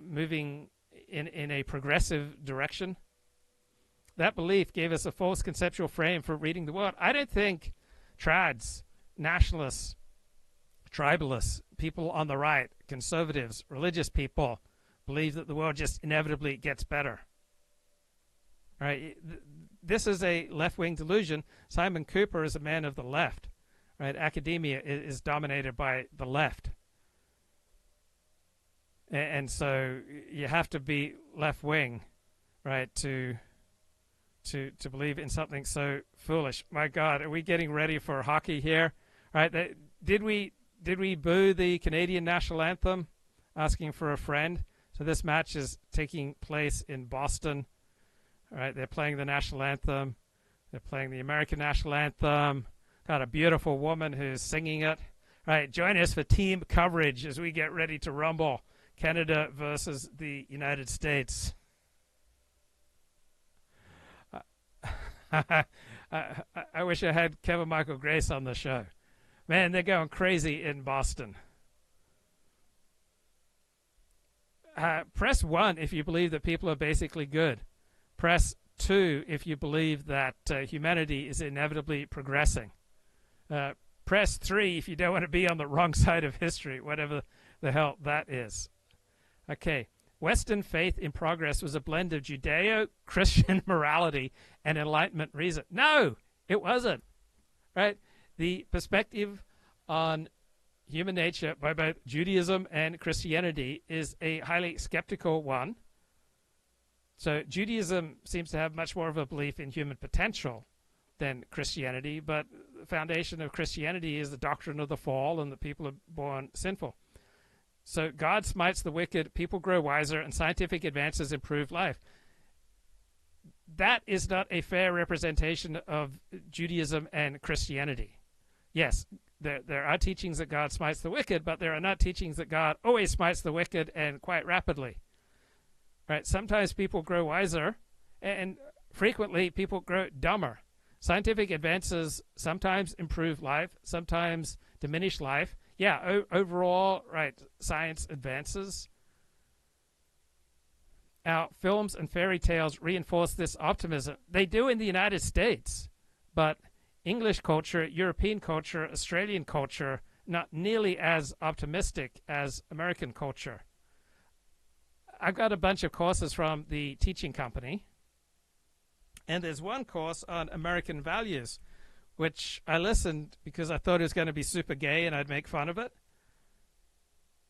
moving in a progressive direction? That belief gave us a false conceptual frame for reading the world. I don't think trads, nationalists, tribalists, people on the right, conservatives, religious people believe that the world just inevitably gets better. Right? This is a left-wing delusion. Simon Cooper is a man of the left. Right? Academia is dominated by the left. And so you have to be left-wing, right, to believe in something so foolish. My God, are we getting ready for hockey here? Right? Did we boo the Canadian national anthem, asking for a friend? So this match is taking place in Boston. All right, they're playing the national anthem. They're playing the American national anthem. Got a beautiful woman who's singing it. All right, join us for team coverage as we get ready to rumble. Canada versus the United States. I wish I had Kevin Michael Grace on the show. Man, they're going crazy in Boston. Press 1 if you believe that people are basically good. Press 2 if you believe that humanity is inevitably progressing. Press 3 if you don't want to be on the wrong side of history, whatever the hell that is. Okay. Western faith in progress was a blend of Judeo-Christian morality and Enlightenment reason. No, it wasn't. Right? The perspective on human nature by both Judaism and Christianity is a highly skeptical one. So Judaism seems to have much more of a belief in human potential than Christianity, but the foundation of Christianity is the doctrine of the fall and that people are born sinful. So God smites the wicked, people grow wiser, and scientific advances improve life. That is not a fair representation of Judaism and Christianity. Yes, there are teachings that God smites the wicked, but there are not teachings that God always smites the wicked and quite rapidly. Right? Sometimes people grow wiser, and frequently people grow dumber. Scientific advances sometimes improve life, sometimes diminish life. Yeah, overall, right, science advances. our films and fairy tales reinforce this optimism. They do in the United States, but English culture, European culture, Australian culture, not nearly as optimistic as American culture. I've got a bunch of courses from the teaching company, and there's one course on American values, which I listened because I thought it was going to be super gay and I'd make fun of it.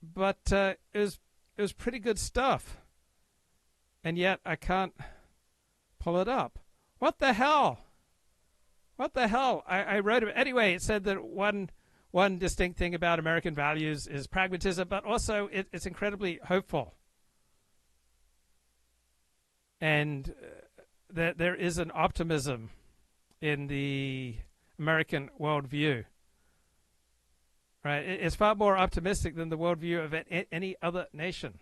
But it was pretty good stuff. And yet I can't pull it up. What the hell? What the hell? I wrote it. Anyway, it said that one distinct thing about American values is pragmatism, but also it's incredibly hopeful. And that there is an optimism in the American worldview. Right? It's far more optimistic than the worldview of any other nation.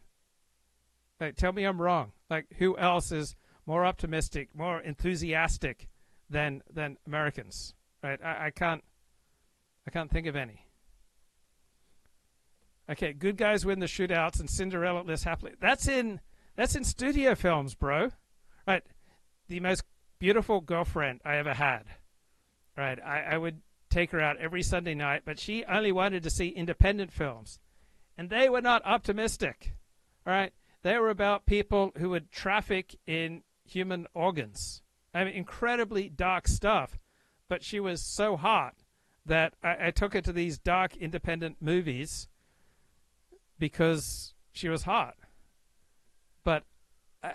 Like, tell me I'm wrong. Like, who else is more optimistic, more enthusiastic than Americans? Right? I can't think of any. Okay, good guys win the shootouts and Cinderella lives happily. That's in studio films, bro. Right? The most beautiful girlfriend I ever had. Right? I would take her out every Sunday night, but she only wanted to see independent films. And they were not optimistic. All right? They were about people who would traffic in human organs. I mean, incredibly dark stuff. But she was so hot that I took her to these dark independent movies because she was hot. But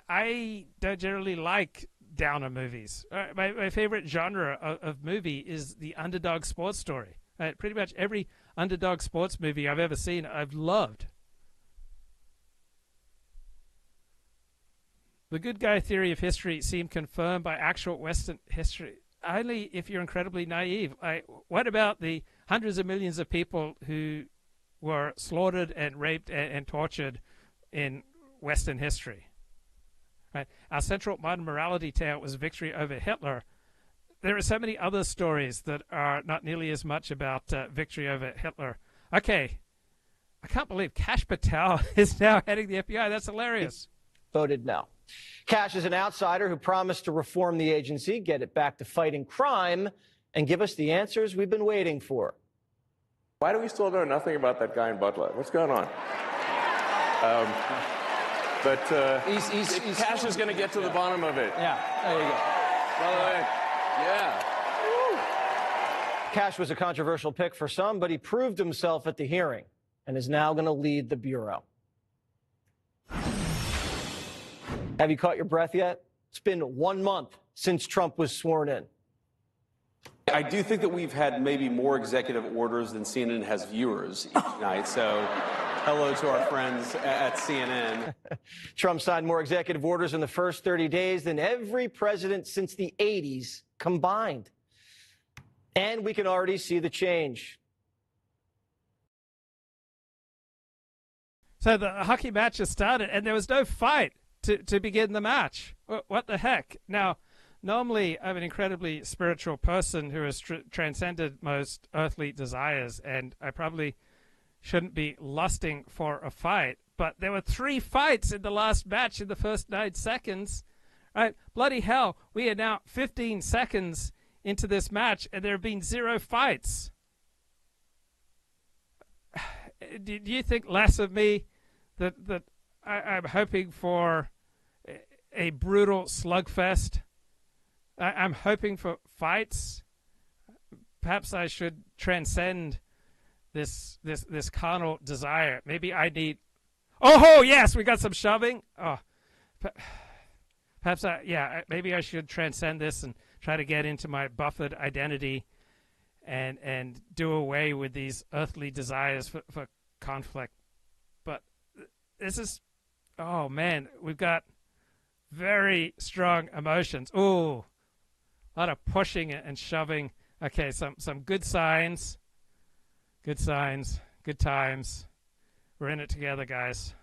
I don't generally like downer movies. My favorite genre of movie is the underdog sports story. Pretty much every underdog sports movie I've ever seen, I've loved. The good guy theory of history seemed confirmed by actual Western history. Only if you're incredibly naive. What about the hundreds of millions of people who were slaughtered and raped and tortured in Western history? Right? Our central modern morality tale was victory over Hitler. There are so many other stories that are not nearly as much about victory over Hitler. Okay, I can't believe Kash Patel is now heading the FBI. That's hilarious. Voted no. Kash is an outsider who promised to reform the agency, get it back to fighting crime, and give us the answers we've been waiting for. Why do we still know nothing about that guy in Butler? What's going on? Kash is going to get to the bottom of it. Yeah, there you go. By the way, yeah. Kash was a controversial pick for some, but he proved himself at the hearing and is now going to lead the Bureau. Have you caught your breath yet? It's been 1 month since Trump was sworn in. I do think that we've had maybe more executive orders than CNN has viewers each night, so hello to our friends at CNN. Trump signed more executive orders in the first 30 days than every president since the 80s combined. And we can already see the change. So the hockey match has started, and there was no fight to begin the match. What the heck? Now, normally I'm an incredibly spiritual person who has transcended most earthly desires, and I probably shouldn't be lusting for a fight. But there were 3 fights in the last match in the first 9 seconds. Right? Bloody hell, we are now 15 seconds into this match, and there have been 0 fights. Do you think less of me that I'm hoping for a brutal slugfest? I'm hoping for fights. Perhaps I should transcend this carnal desire. Maybe I need. Oh yes, we got some shoving. Oh, perhaps maybe I should transcend this and try to get into my buffered identity, and do away with these earthly desires for conflict. But this is, oh man, we've got very strong emotions. Ooh, a lot of pushing and shoving. Okay, some good signs. Good signs. Good times. We're in it together, guys.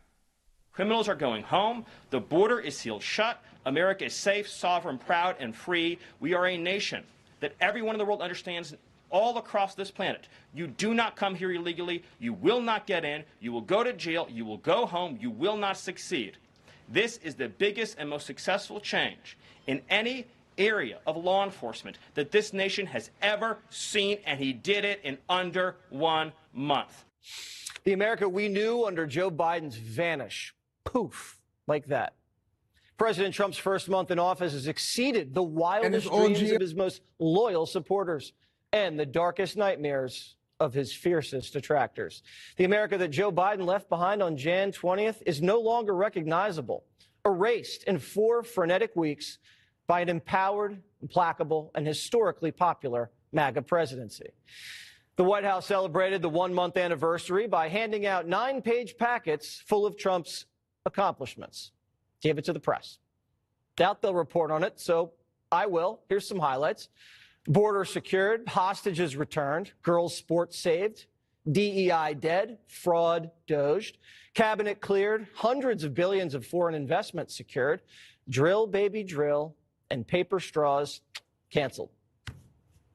Criminals are going home. The border is sealed shut. America is safe, sovereign, proud, and free. We are a nation that everyone in the world understands all across this planet. You do not come here illegally. You will not get in. You will go to jail. You will go home. You will not succeed. This is the biggest and most successful change in any area of law enforcement that this nation has ever seen, and he did it in under 1 month. The America we knew under Joe Biden's vanish. Poof, like that. President Trump's first month in office has exceeded the wildest dreams of his most loyal supporters and the darkest nightmares of his fiercest detractors. The America that Joe Biden left behind on Jan 20th is no longer recognizable, erased in 4 frenetic weeks by an empowered, implacable, and historically popular MAGA presidency. The White House celebrated the 1-month anniversary by handing out 9-page packets full of Trump's accomplishments. Gave it to the press. Doubt they'll report on it, so I will. Here's some highlights. Border secured, hostages returned, girls' sports saved, DEI dead, fraud doged, cabinet cleared, hundreds of billions of foreign investment secured, drill, baby, drill, and paper straws canceled,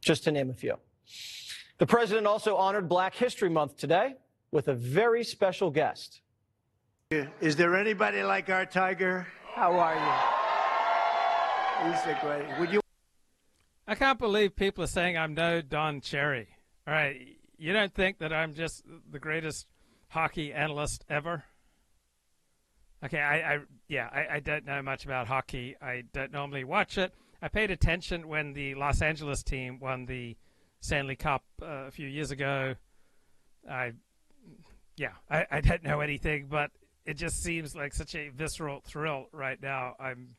just to name a few. The president also honored Black History Month today with a very special guest. Is there anybody like our tiger? How are you? He's a great. Would you? I can't believe people are saying I'm no Don Cherry. All right, you don't think that I'm just the greatest hockey analyst ever? Okay, I don't know much about hockey. I don't normally watch it. I paid attention when the Los Angeles team won the Stanley Cup a few years ago. I don't know anything, but it just seems like such a visceral thrill right now. I'm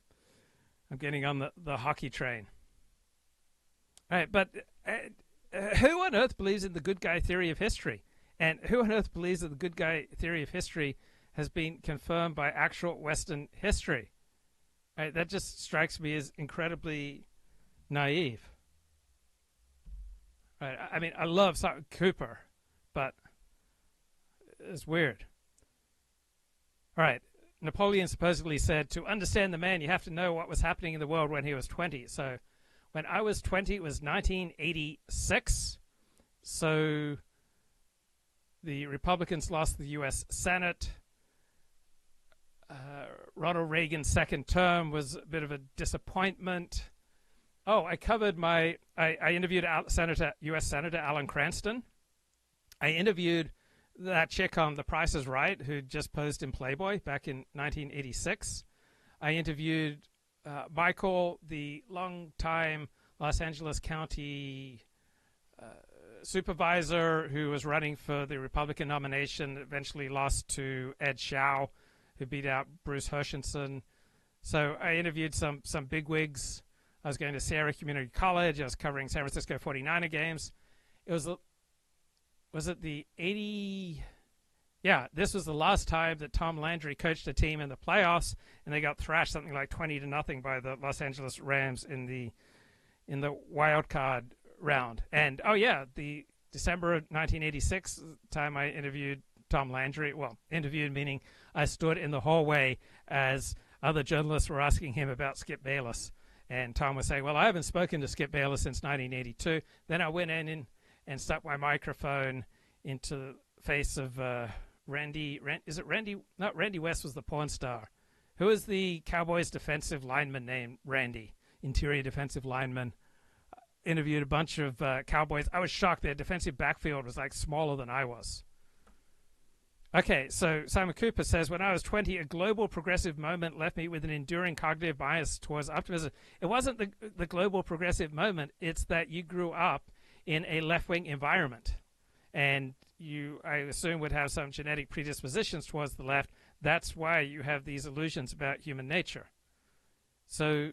getting on the hockey train. All right, but who on earth believes in the good guy theory of history? And who on earth believes that the good guy theory of history has been confirmed by actual Western history? All right, that just strikes me as incredibly naive. All right, I mean, I love Simon Cooper, but it's weird. All right, Napoleon supposedly said, to understand the man, you have to know what was happening in the world when he was 20. So when I was 20, it was 1986. So the Republicans lost the U.S. Senate. Ronald Reagan's second term was a bit of a disappointment. Oh, I interviewed U.S. Senator Alan Cranston. I interviewed that chick on The Price is Right who just posed in Playboy back in 1986. I interviewed Michael, the longtime Los Angeles County supervisor who was running for the Republican nomination, eventually lost to Ed Schau, who beat out Bruce Hershenson. So I interviewed some bigwigs. I was going to Sierra Community College. I was covering San Francisco 49er games. It was it the 80? Yeah, this was the last time that Tom Landry coached a team in the playoffs, and they got thrashed something like 20-0 by the Los Angeles Rams in the wild card round. And oh yeah, the December of 1986 time I interviewed Tom Landry. Well, interviewed meaning I stood in the hallway as other journalists were asking him about Skip Bayless, and Tom was saying, "Well, I haven't spoken to Skip Bayless since 1982." Then I went in and stuck my microphone into the face of Randy West was the porn star. Who is the Cowboys defensive lineman named Randy? Interior defensive lineman. Interviewed a bunch of Cowboys. I was shocked their defensive backfield was like smaller than I was. Okay, so Simon Cooper says, when I was 20, a global progressive moment left me with an enduring cognitive bias towards optimism. It wasn't the global progressive moment. It's that you grew up in a left-wing environment, and you, I assume, would have some genetic predispositions towards the left. That's why you have these illusions about human nature. So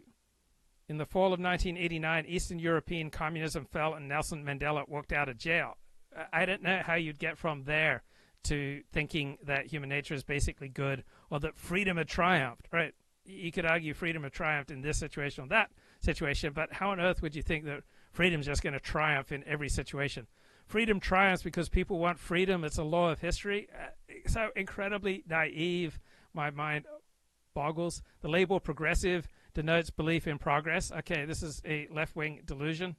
in the fall of 1989, Eastern European communism fell and Nelson Mandela walked out of jail. I don't know how you'd get from there to thinking that human nature is basically good, or that freedom had triumphed, right? You could argue freedom had triumphed in this situation or that situation, but how on earth would you think that freedom's just going to triumph in every situation? Freedom triumphs because people want freedom. It's a law of history. So incredibly naive, my mind boggles. The label progressive denotes belief in progress. Okay, this is a left-wing delusion.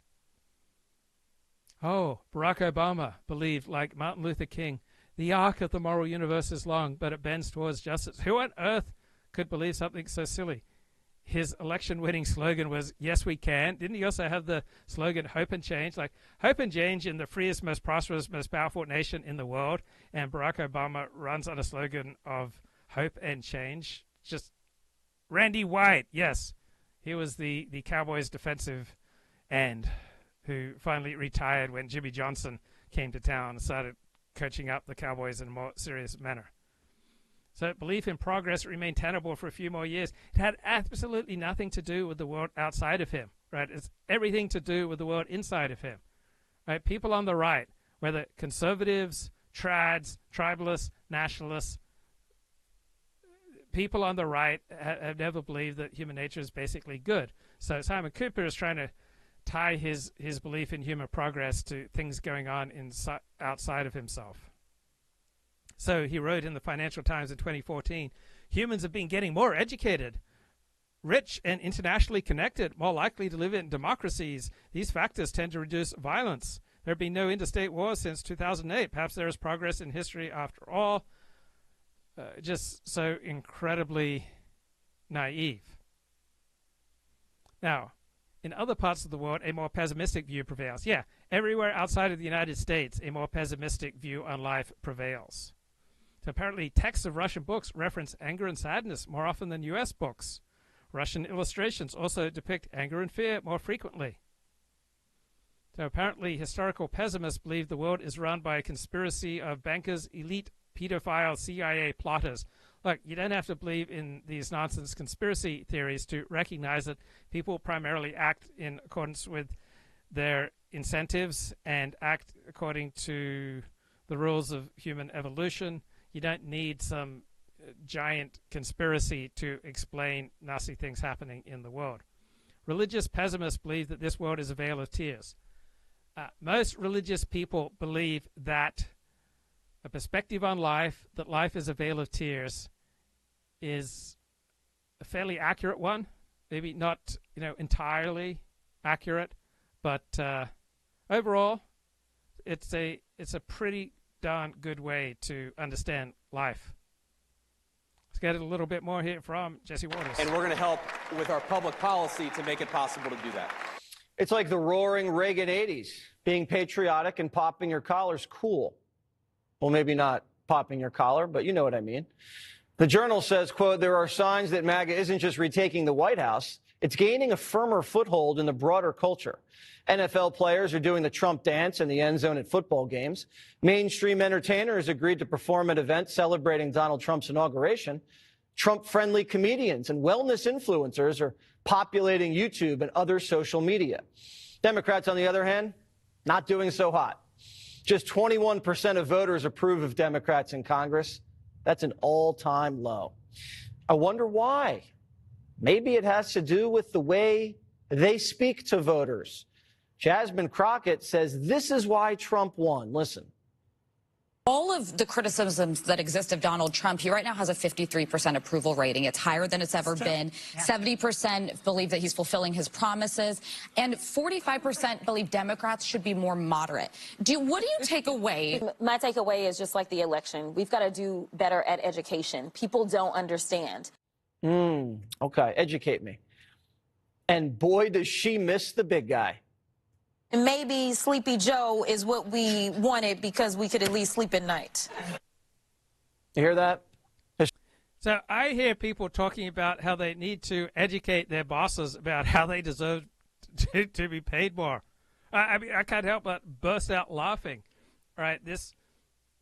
Oh, Barack Obama believed, like Martin Luther King, the arc of the moral universe is long, but it bends towards justice. Who on earth could believe something so silly. His election-winning slogan was, "Yes, we can." Didn't he also have the slogan, "Hope and Change"? Like, hope and change in the freest, most prosperous, most powerful nation in the world. And Barack Obama runs on a slogan of hope and change. Just Randy White, yes. He was the Cowboys' defensive end who finally retired when Jimmy Johnson came to town and started coaching up the Cowboys in a more serious manner. So belief in progress remained tenable for a few more years. It had absolutely nothing to do with the world outside of him, right? It's everything to do with the world inside of him, right? People on the right, whether conservatives, trads, tribalists, nationalists, people on the right have never believed that human nature is basically good. So Simon Cooper is trying to tie his belief in human progress to things going on outside of himself. So he wrote in the Financial Times in 2014, humans have been getting more educated, rich and internationally connected, more likely to live in democracies. These factors tend to reduce violence. There have been no interstate wars since 2008. Perhaps there is progress in history after all. Just so incredibly naive. Now, in other parts of the world, a more pessimistic view prevails. Yeah, everywhere outside of the United States, a more pessimistic view on life prevails. So apparently texts of Russian books reference anger and sadness more often than U.S. books. Russian illustrations also depict anger and fear more frequently. So apparently historical pessimists believe the world is run by a conspiracy of bankers, elite, pedophile, CIA plotters. Look, you don't have to believe in these nonsense conspiracy theories to recognize that people primarily act in accordance with their incentives and act according to the rules of human evolution. You don't need some giant conspiracy to explain nasty things happening in the world. Religious pessimists believe that this world is a vale of tears. Most religious people believe that a perspective on life, that life is a vale of tears, is a fairly accurate one. Maybe not, entirely accurate, but overall, it's a pretty darn good way to understand life. Let's get a little bit more here from Jesse Waters. And we're going to help with our public policy to make it possible to do that. It's like the roaring Reagan 80s. Being patriotic and popping your collar's cool. Well, maybe not popping your collar, but you know what I mean. The Journal says, quote, there are signs that MAGA isn't just retaking the White House, it's gaining a firmer foothold in the broader culture. NFL players are doing the Trump dance in the end zone at football games. Mainstream entertainers agreed to perform at events celebrating Donald Trump's inauguration. Trump-friendly comedians and wellness influencers are populating YouTube and other social media. Democrats, on the other hand, not doing so hot. Just 21% of voters approve of Democrats in Congress. That's an all-time low. I wonder why. Maybe it has to do with the way they speak to voters. Jasmine Crockett says this is why Trump won. Listen. All of the criticisms that exist of Donald Trump, he right now has a 53% approval rating. It's higher than it's ever been. 70% believe that he's fulfilling his promises, and 45% believe Democrats should be more moderate. What do you take away? My takeaway is just like the election. We've got to do better at education. People don't understand. Okay, educate me. And boy, does she miss the big guy. Maybe Sleepy Joe is what we wanted because we could at least sleep at night. You hear that? So I hear people talking about how they need to educate their bosses about how they deserve to be paid more. I mean, I can't help but burst out laughing. Right?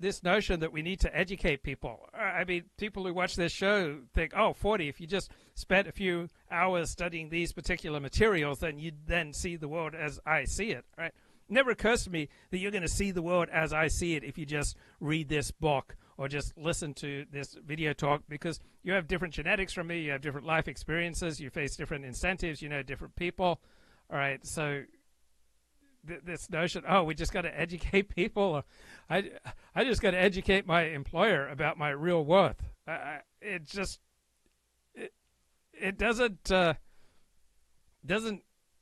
This notion that we need to educate people. I mean, people who watch this show think, oh, 40, if you just spent a few hours studying these particular materials, then you'd then see the world as I see it, right? It never occurs to me that you're going to see the world as I see it if you just read this book or just listen to this video talk, because you have different genetics from me, you have different life experiences, you face different incentives, you know different people, all right? So this notion, oh, we just got to educate people. I just got to educate my employer about my real worth. It doesn't.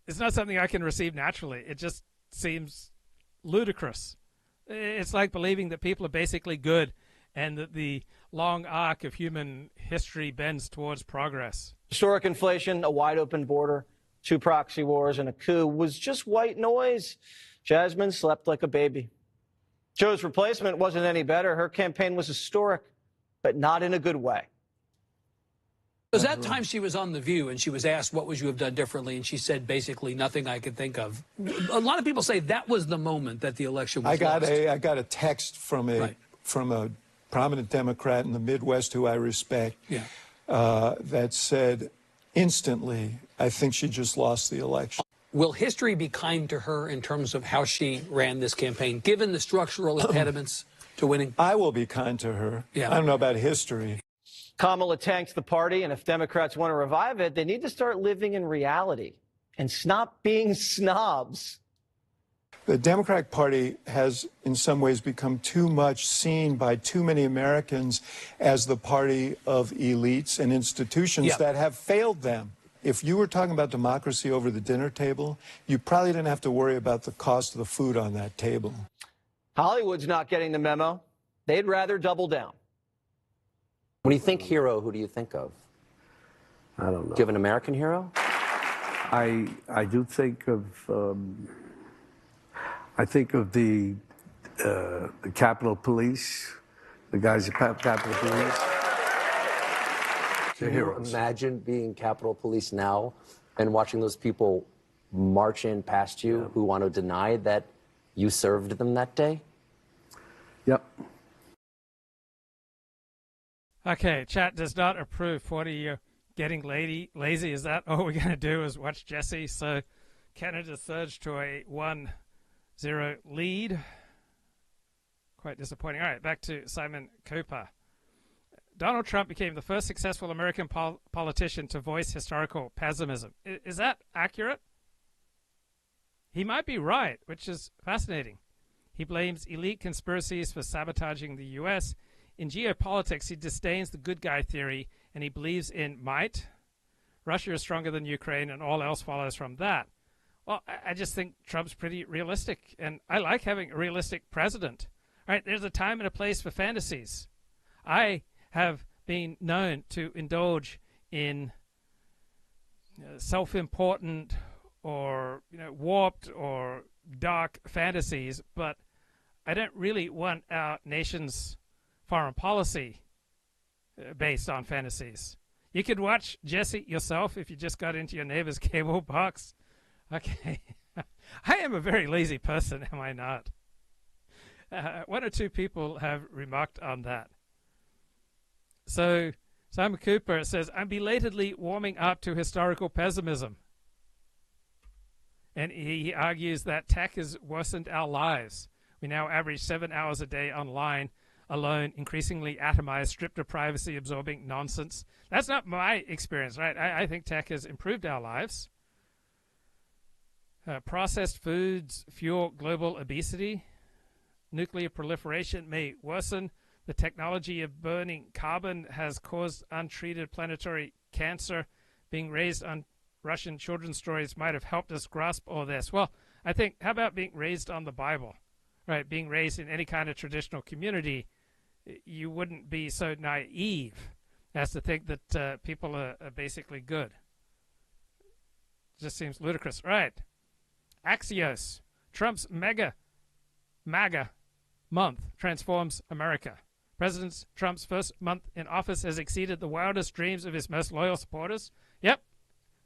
It's not something I can receive naturally. It just seems ludicrous. It's like believing that people are basically good and that the long arc of human history bends towards progress. Historic inflation, a wide-open border, 2 proxy wars, and a coup was just white noise. Jasmine slept like a baby. Joe's replacement wasn't any better. Her campaign was historic, but not in a good way. Because that time she was on The View and she was asked, what would you have done differently? And she said basically nothing I could think of. A lot of people say that was the moment that the election was lost. I got a text from a prominent Democrat in the Midwest who I respect that said instantly, I think she just lost the election. Will history be kind to her in terms of how she ran this campaign, given the structural impediments to winning? I will be kind to her. Yeah. I don't know about history. Kamala tanks the party, and if Democrats want to revive it, they need to start living in reality and stop being snobs. The Democratic Party has, in some ways, become too much seen by too many Americans as the party of elites and institutions that have failed them. If you were talking about democracy over the dinner table, you probably didn't have to worry about the cost of the food on that table. Hollywood's not getting the memo. They'd rather double down. When you think hero, who do you think of? I don't know. Do you have an American hero? I do think of the Capitol Police, the guys at Capitol Police. Can you imagine being Capitol Police now and watching those people march in past you who want to deny that you served them that day? Yep. Okay, chat does not approve. What are you getting lazy? Is that all we're going to do is watch Jesse? So Canada surged to a 1-0 lead. Quite disappointing. All right, back to Simon Cooper. Donald Trump became the first successful American politician to voice historical pessimism. Is that accurate? He might be right, which is fascinating. He blames elite conspiracies for sabotaging the U.S. In geopolitics, he disdains the good guy theory, and he believes in might. Russia is stronger than Ukraine, and all else follows from that. Well, I just think Trump's pretty realistic, and I like having a realistic president. All right, there's a time and a place for fantasies. I have been known to indulge in self-important or warped or dark fantasies, but I don't really want our nation's foreign policy based on fantasies. You could watch Jesse yourself if you just got into your neighbor's cable box. Okay. I am a very lazy person, am I not? 1 or 2 people have remarked on that. So Simon Cooper says, I'm belatedly warming up to historical pessimism. And he argues that tech has worsened our lives. We now average 7 hours a day online alone, increasingly atomized, stripped of privacy, absorbing nonsense. That's not my experience, right? I think tech has improved our lives. Processed foods fuel global obesity. Nuclear proliferation may worsen. The technology of burning carbon has caused untreated planetary cancer. Being raised on Russian children's stories might have helped us grasp all this. Well, I think, how about being raised on the Bible? Right, being raised in any kind of traditional community, you wouldn't be so naive as to think that people are basically good. It just seems ludicrous. Right. Axios. Trump's MAGA month transforms America. President Trump's first month in office has exceeded the wildest dreams of his most loyal supporters. Yep.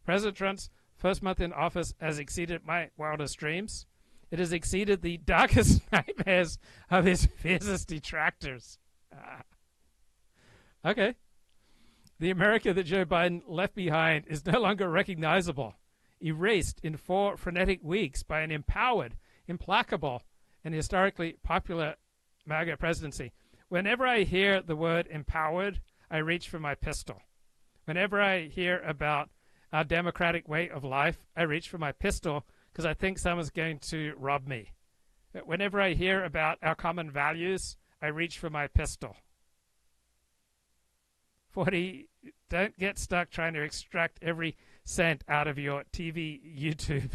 President Trump's first month in office has exceeded my wildest dreams. It has exceeded the darkest nightmares of his fiercest detractors. Okay. The America that Joe Biden left behind is no longer recognizable, erased in 4 frenetic weeks by an empowered, implacable, and historically popular MAGA presidency. Whenever I hear the word empowered, I reach for my pistol. Whenever I hear about our democratic way of life, I reach for my pistol because I think someone's going to rob me. Whenever I hear about our common values, I reach for my pistol. 40, don't get stuck trying to extract every cent out of your TV, YouTube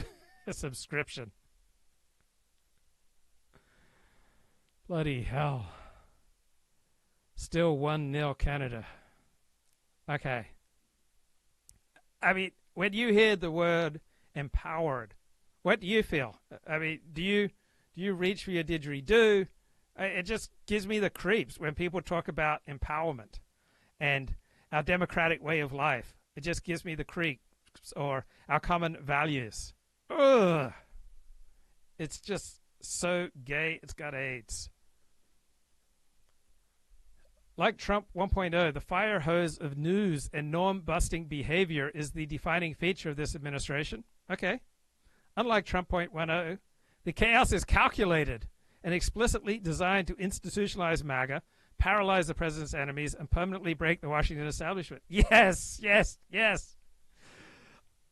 subscription. Bloody hell. Still 1-0 Canada. Okay. I mean, when you hear the word empowered, what do you feel? I mean, do you reach for your didgeridoo? It just gives me the creeps when people talk about empowerment and our democratic way of life. It just gives me the creeps, or our common values. Ugh. It's just so gay, it's got AIDS. Like Trump 1.0, the fire hose of news and norm-busting behavior is the defining feature of this administration. Okay. Unlike Trump 1.0, the chaos is calculated and explicitly designed to institutionalize MAGA, paralyze the president's enemies, and permanently break the Washington establishment. Yes, yes, yes.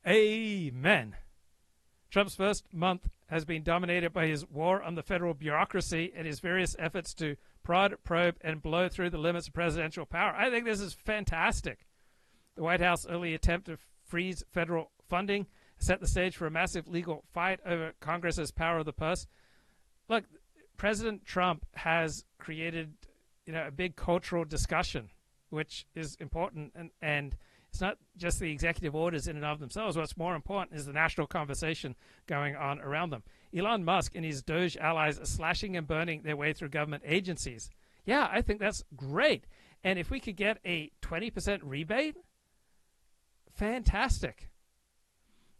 Amen. Trump's first month has been dominated by his war on the federal bureaucracy and his various efforts to prod, probe, and blow through the limits of presidential power. I think this is fantastic. The White House early attempt to freeze federal funding set the stage for a massive legal fight over Congress's power of the purse. Look, President Trump has created, a big cultural discussion, which is important, and it's not just the executive orders in and of themselves. What's more important is the national conversation going on around them. Elon Musk and his Doge allies are slashing and burning their way through government agencies. Yeah, I think that's great. And if we could get a 20% rebate, fantastic.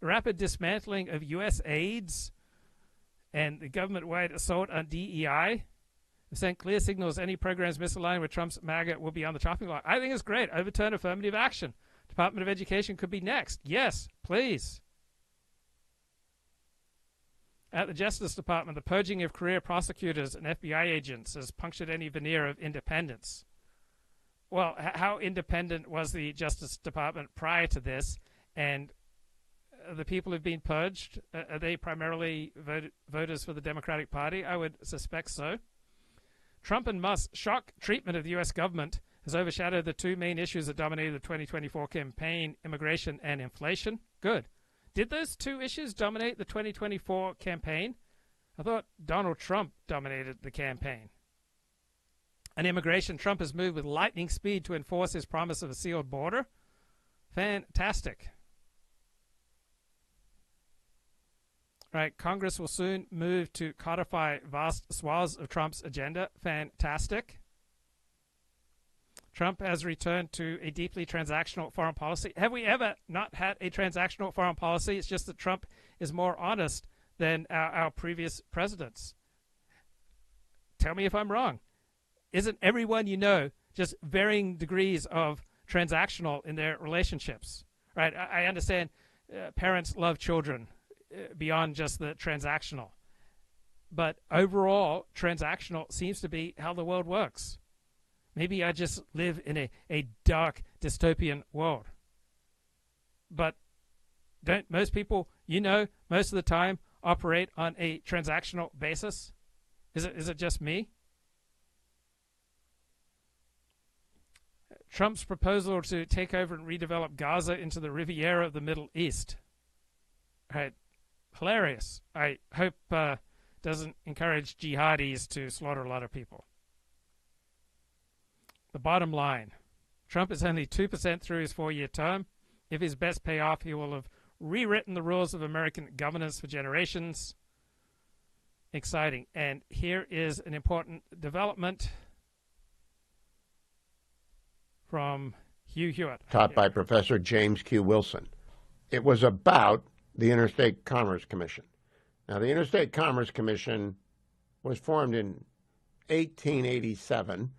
The rapid dismantling of U.S. aids and the government-wide assault on DEI have sent clear signals any programs misaligned with Trump's MAGA will be on the chopping block. I think it's great. Overturn affirmative action. Department of Education could be next. Yes, please. At the Justice Department, the purging of career prosecutors and FBI agents has punctured any veneer of independence. Well, how independent was the Justice Department prior to this? And the people who've been purged, are they primarily voters for the Democratic Party? I would suspect so. Trump and Musk's shock treatment of the U.S. government has overshadowed the two main issues that dominated the 2024 campaign, immigration and inflation. Good. Did those two issues dominate the 2024 campaign? I thought Donald Trump dominated the campaign. On immigration, Trump has moved with lightning speed to enforce his promise of a sealed border. Fantastic. Right, Congress will soon move to codify vast swaths of Trump's agenda. Fantastic. Trump has returned to a deeply transactional foreign policy. Have we ever not had a transactional foreign policy? It's just that Trump is more honest than our previous presidents. Tell me if I'm wrong. Isn't everyone you know just varying degrees of transactional in their relationships? Right, I understand parents love children beyond just the transactional. But overall, transactional seems to be how the world works. Maybe I just live in a dark dystopian world. But don't most people, most of the time operate on a transactional basis? Is it just me? Trump's proposal to take over and redevelop Gaza into the Riviera of the Middle East. Right. Hilarious. I hope doesn't encourage jihadis to slaughter a lot of people. The bottom line, Trump is only 2% through his 4-year term. If his bets pay off, he will have rewritten the rules of American governance for generations. Exciting. And here is an important development from Hugh Hewitt. Taught by Professor James Q. Wilson. It was about the Interstate Commerce Commission. Now, the Interstate Commerce Commission was formed in 1887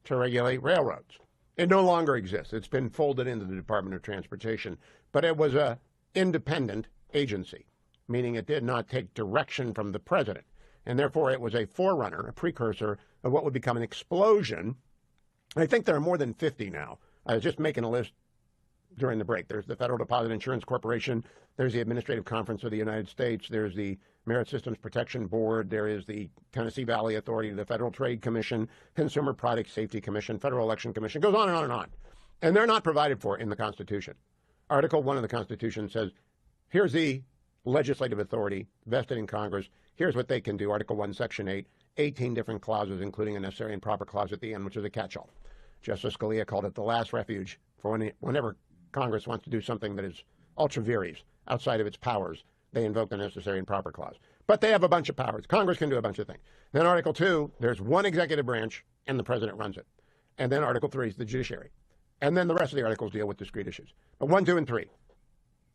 to regulate railroads. It no longer exists. It's been folded into the Department of Transportation, but it was an independent agency, meaning it did not take direction from the president, and therefore it was a forerunner, a precursor of what would become an explosion. I think there are more than 50 now. I was just making a list during the break. There's the Federal Deposit Insurance Corporation. There's the Administrative Conference of the United States. There's the Merit Systems Protection Board. There is the Tennessee Valley Authority, the Federal Trade Commission, Consumer Product Safety Commission, Federal Election Commission. It goes on and on and on. And they're not provided for in the Constitution. Article 1 of the Constitution says, here's the legislative authority vested in Congress. Here's what they can do. Article 1, Section 8, 18 different clauses, including a necessary and proper clause at the end, which is a catch-all. Justice Scalia called it the last refuge for whenever Congress wants to do something that is ultra vires, outside of its powers. They invoke the necessary and proper clause. But they have a bunch of powers. Congress can do a bunch of things. Then Article 2, there's one executive branch, and the president runs it. And then Article 3 is the judiciary. And then the rest of the articles deal with discrete issues. But 1, 2, and 3,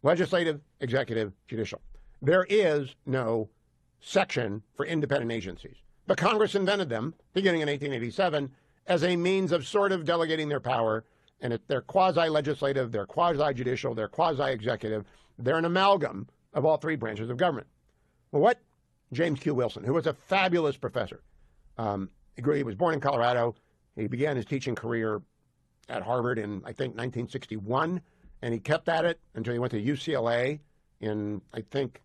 legislative, executive, judicial. There is no section for independent agencies. But Congress invented them, beginning in 1887, as a means of sort of delegating their power. And they're quasi-legislative, they're quasi-judicial, they're quasi-executive. They're an amalgam of all three branches of government. Well, what James Q. Wilson, who was a fabulous professor, he was born in Colorado. He began his teaching career at Harvard in, I think, 1961, and he kept at it until he went to UCLA in, I think,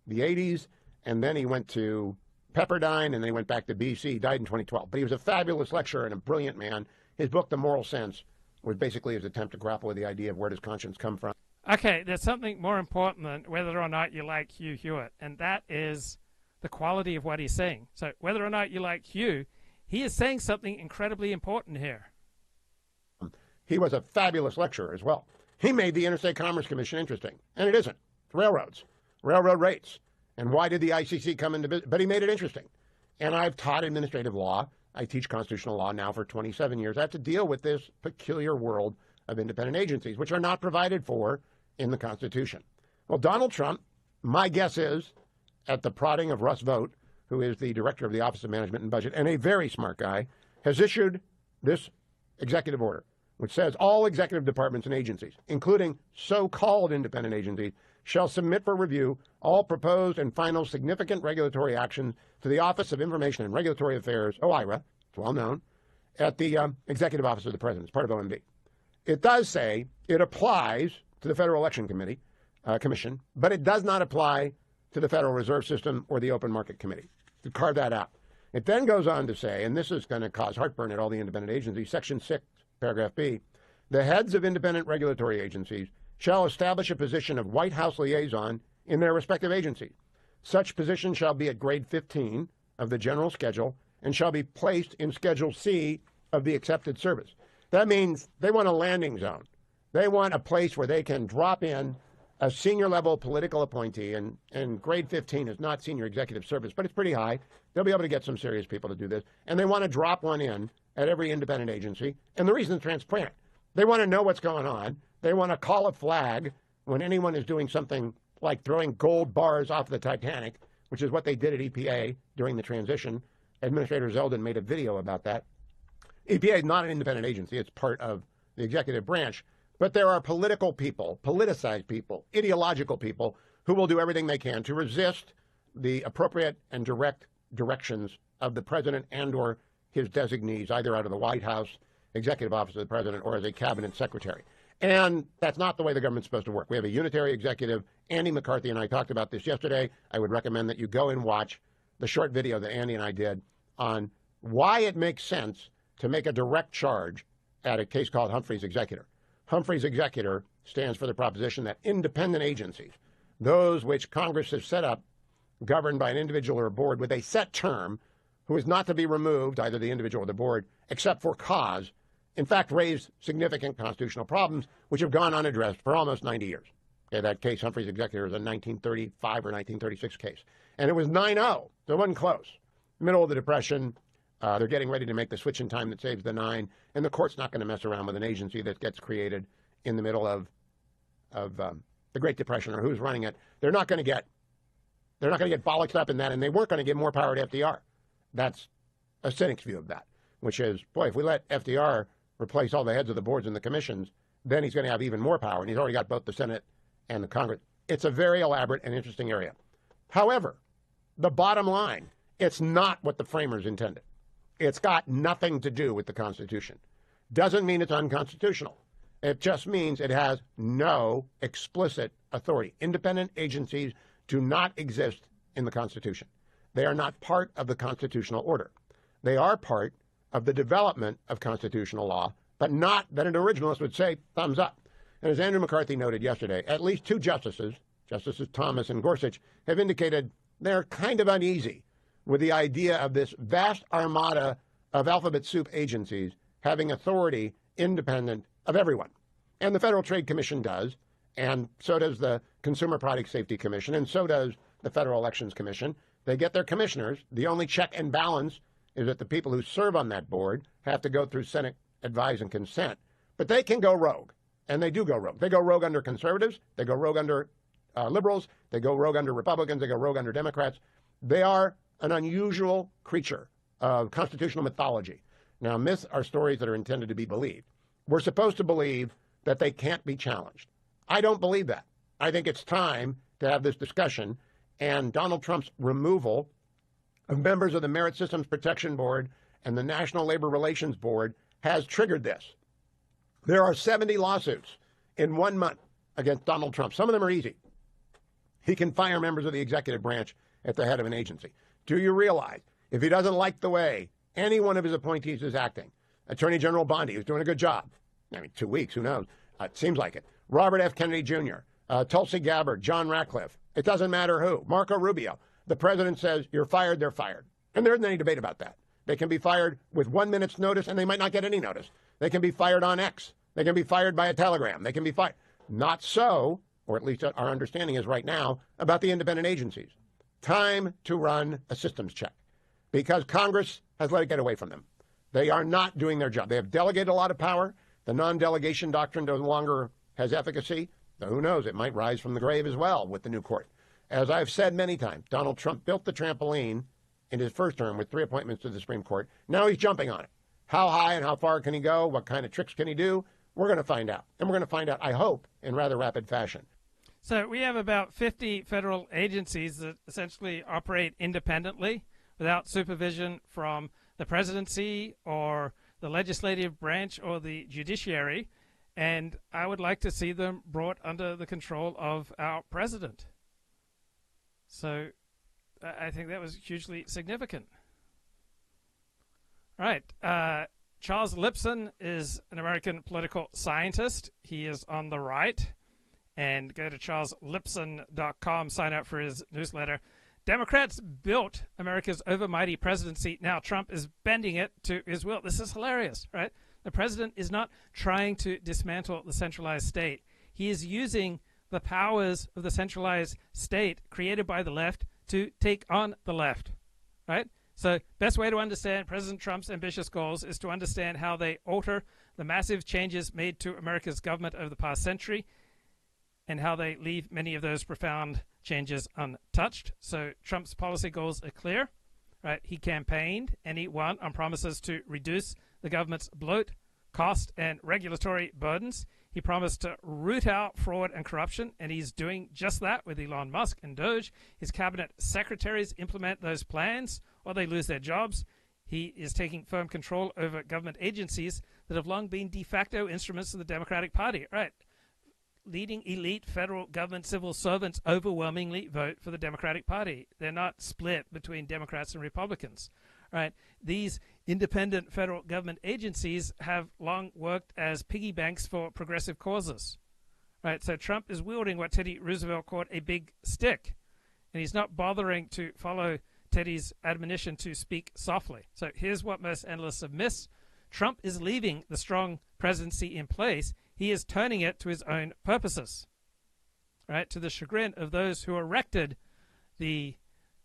the 80s, and then he went to Pepperdine, and then he went back to BC. He died in 2012. But he was a fabulous lecturer and a brilliant man. His book, The Moral Sense, was basically his attempt to grapple with the idea of where does conscience come from. Okay, there's something more important than whether or not you like Hugh Hewitt, and that is the quality of what he's saying. So whether or not you like Hugh, he is saying something incredibly important here. He was a fabulous lecturer as well. He made the Interstate Commerce Commission interesting, and it isn't. It's railroads, railroad rates. And why did the ICC come into business? But he made it interesting. And I've taught administrative law. I teach constitutional law now for 27 years. I have to deal with this peculiar world of independent agencies, which are not provided for in the Constitution. Well, Donald Trump, my guess is, at the prodding of Russ Vought, who is the director of the Office of Management and Budget, and a very smart guy, has issued this executive order, which says all executive departments and agencies, including so-called independent agencies, shall submit for review all proposed and final significant regulatory actions to the Office of Information and Regulatory Affairs, OIRA, it's well known, at the Executive Office of the President. It's part of OMB. It does say it applies to the Federal Election Commission, but it does not apply to the Federal Reserve System or the Open Market Committee. To carve that out. It then goes on to say, and this is going to cause heartburn at all the independent agencies, Section 6, Paragraph B, the heads of independent regulatory agencies shall establish a position of White House liaison in their respective agencies. Such position shall be at grade 15 of the general schedule and shall be placed in Schedule C of the accepted service. That means they want a landing zone. They want a place where they can drop in a senior level political appointee, and grade 15 is not senior executive service, but it's pretty high. They'll be able to get some serious people to do this. And they want to drop one in at every independent agency. And the reason is transparent. They want to know what's going on. They want to call a flag when anyone is doing something like throwing gold bars off the Titanic, which is what they did at EPA during the transition. Administrator Zeldin made a video about that. EPA is not an independent agency. It's part of the executive branch. But there are political people, politicized people, ideological people who will do everything they can to resist the appropriate and direct directions of the president and or his designees, either out of the White House, Executive Office of the President, or as a cabinet secretary. And that's not the way the government's supposed to work. We have a unitary executive. Andy McCarthy and I talked about this yesterday. I would recommend that you go and watch the short video that Andy and I did on why it makes sense to make a direct charge at a case called Humphrey's Executor. Humphrey's Executor stands for the proposition that independent agencies, those which Congress has set up, governed by an individual or a board with a set term, who is not to be removed, either the individual or the board, except for cause, in fact, raise significant constitutional problems, which have gone unaddressed for almost 90 years. Okay, that case, Humphrey's Executor, is a 1935 or 1936 case. And it was 9-0, so it wasn't close. Middle of the Depression, they're getting ready to make the switch in time that saves the 9, and the court's not going to mess around with an agency that gets created in the middle of the Great Depression or who's running it. They're not going to get bollocked up in that, and they weren't going to give more power to FDR. That's a cynic's view of that, which is, boy, if we let FDR replace all the heads of the boards and the commissions, then he's going to have even more power, and he's already got both the Senate and the Congress. It's a very elaborate and interesting area. However, the bottom line, it's not what the framers intended. It's got nothing to do with the Constitution. Doesn't mean it's unconstitutional. It just means it has no explicit authority. Independent agencies do not exist in the Constitution. They are not part of the constitutional order. They are part of the development of constitutional law, but not that an originalist would say, thumbs up. And as Andrew McCarthy noted yesterday, at least two justices, Justices Thomas and Gorsuch, have indicated they're kind of uneasy with the idea of this vast armada of alphabet soup agencies having authority independent of everyone. And the Federal Trade Commission does, and so does the Consumer Product Safety Commission, and so does the Federal Elections Commission. They get their commissioners. The only check and balance is that the people who serve on that board have to go through Senate advise and consent. But they can go rogue, and they do go rogue. They go rogue under conservatives. They go rogue under liberals. They go rogue under Republicans. They go rogue under Democrats. They are an unusual creature of constitutional mythology. Now, myths are stories that are intended to be believed. We're supposed to believe that they can't be challenged. I don't believe that. I think it's time to have this discussion, and Donald Trump's removal of members of the Merit Systems Protection Board and the National Labor Relations Board has triggered this. There are 70 lawsuits in 1 month against Donald Trump. Some of them are easy. He can fire members of the executive branch at the head of an agency. Do you realize if he doesn't like the way any one of his appointees is acting, Attorney General Bondi, who's doing a good job, 2 weeks, who knows? It seems like it. Robert F. Kennedy Jr., Tulsi Gabbard, John Ratcliffe, it doesn't matter who, Marco Rubio. The president says, you're fired, they're fired. And there isn't any debate about that. They can be fired with 1 minute's notice, and they might not get any notice. They can be fired on X. They can be fired by a telegram. They can be fired. Not so, or at least our understanding is right now, about the independent agencies. Time to run a systems check, because Congress has let it get away from them. They are not doing their job. They have delegated a lot of power. The non-delegation doctrine no longer has efficacy. Though who knows, it might rise from the grave as well with the new court. As I've said many times, Donald Trump built the trampoline in his first term with 3 appointments to the Supreme Court. Now he's jumping on it. How high and how far can he go? What kind of tricks can he do? We're going to find out. And we're going to find out, I hope, in rather rapid fashion. So we have about 50 federal agencies that essentially operate independently without supervision from the presidency or the legislative branch or the judiciary. And I would like to see them brought under the control of our president. So I think that was hugely significant. All right. Charles Lipson is an American political scientist. He is on the right. And go to charleslipson.com, sign up for his newsletter. Democrats built America's overmighty presidency. Now Trump is bending it to his will. This is hilarious, right? The president is not trying to dismantle the centralized state. He is using the powers of the centralized state created by the left to take on the left, right? So best way to understand President Trump's ambitious goals is to understand how they alter the massive changes made to America's government over the past century and how they leave many of those profound changes untouched. So Trump's policy goals are clear, right? He campaigned and he won on promises to reduce the government's bloat, cost, and regulatory burdens. He promised to root out fraud and corruption, and he's doing just that with Elon Musk and Doge. His cabinet secretaries implement those plans or they lose their jobs. He is taking firm control over government agencies that have long been de facto instruments of the Democratic Party. Right. Leading elite federal government civil servants overwhelmingly vote for the Democratic Party. They're not split between Democrats and Republicans. Right. These independent federal government agencies have long worked as piggy banks for progressive causes. Right. So Trump is wielding what Teddy Roosevelt called a big stick, and he's not bothering to follow Teddy's admonition to speak softly. So here's what most analysts have missed. Trump is leaving the strong presidency in place. He is turning it to his own purposes, right, to the chagrin of those who erected the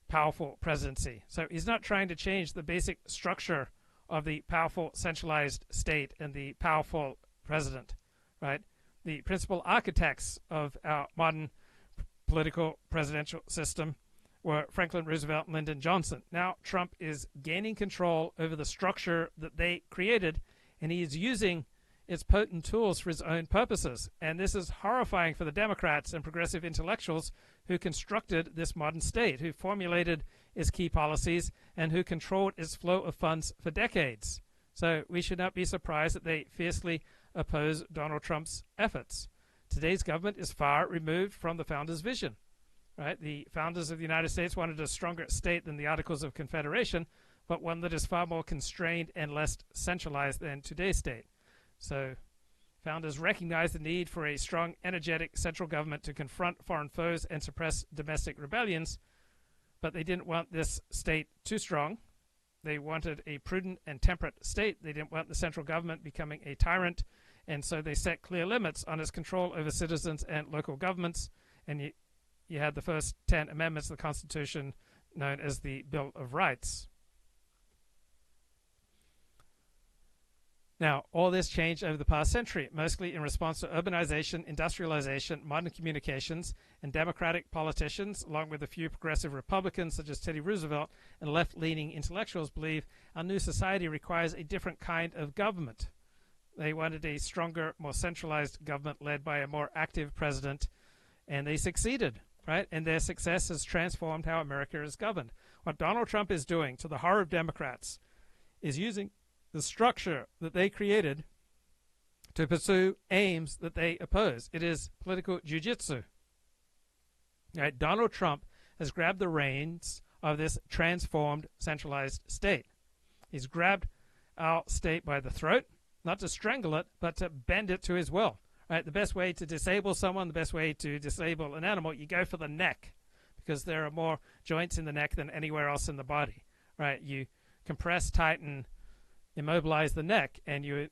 powerful presidency. So he's not trying to change the basic structure of the powerful centralized state and the powerful president, right? The principal architects of our modern political presidential system were Franklin Roosevelt and Lyndon Johnson. Now Trump is gaining control over the structure that they created, and he is using its potent tools for his own purposes. And this is horrifying for the Democrats and progressive intellectuals who constructed this modern state, who formulated its key policies, and who controlled its flow of funds for decades. So we should not be surprised that they fiercely oppose Donald Trump's efforts. Today's government is far removed from the founders' vision. Right? The founders of the United States wanted a stronger state than the Articles of Confederation, but one that is far more constrained and less centralized than today's state. So founders recognized the need for a strong, energetic central government to confront foreign foes and suppress domestic rebellions, but they didn't want this state too strong They wanted a prudent and temperate state. They didn't want the central government becoming a tyrant, and so they set clear limits on its control over citizens and local governments. And you had the first 10 amendments of the Constitution, known as the Bill of Rights. Now, all this changed over the past century, mostly in response to urbanization, industrialization, modern communications, and Democratic politicians, along with a few progressive Republicans such as Teddy Roosevelt and left-leaning intellectuals, believe our new society requires a different kind of government. They wanted a stronger, more centralized government led by a more active president, and they succeeded, right? And their success has transformed how America is governed. What Donald Trump is doing, to the horror of Democrats, is using the structure that they created to pursue aims that they oppose. It is political jujitsu. Right? Donald Trump has grabbed the reins of this transformed, centralized state. He's grabbed our state by the throat, not to strangle it, but to bend it to his will. Right? The best way to disable someone, the best way to disable an animal, you go for the neck, because there are more joints in the neck than anywhere else in the body. Right? You compress, tighten, immobilize the neck, and you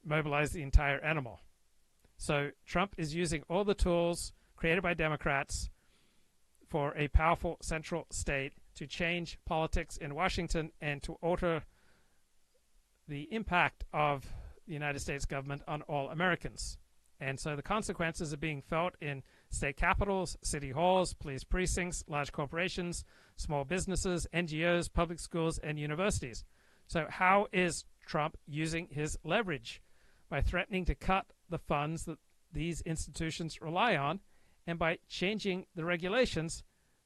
mobilize the entire animal. So Trump is using all the tools created by Democrats for a powerful central state to change politics in Washington and to alter the impact of the United States government on all Americans. And so the consequences are being felt in state capitals, city halls, police precincts, large corporations, small businesses, NGOs, public schools, and universities. So how is Trump using his leverage? By threatening to cut the funds that these institutions rely on, and by changing the regulations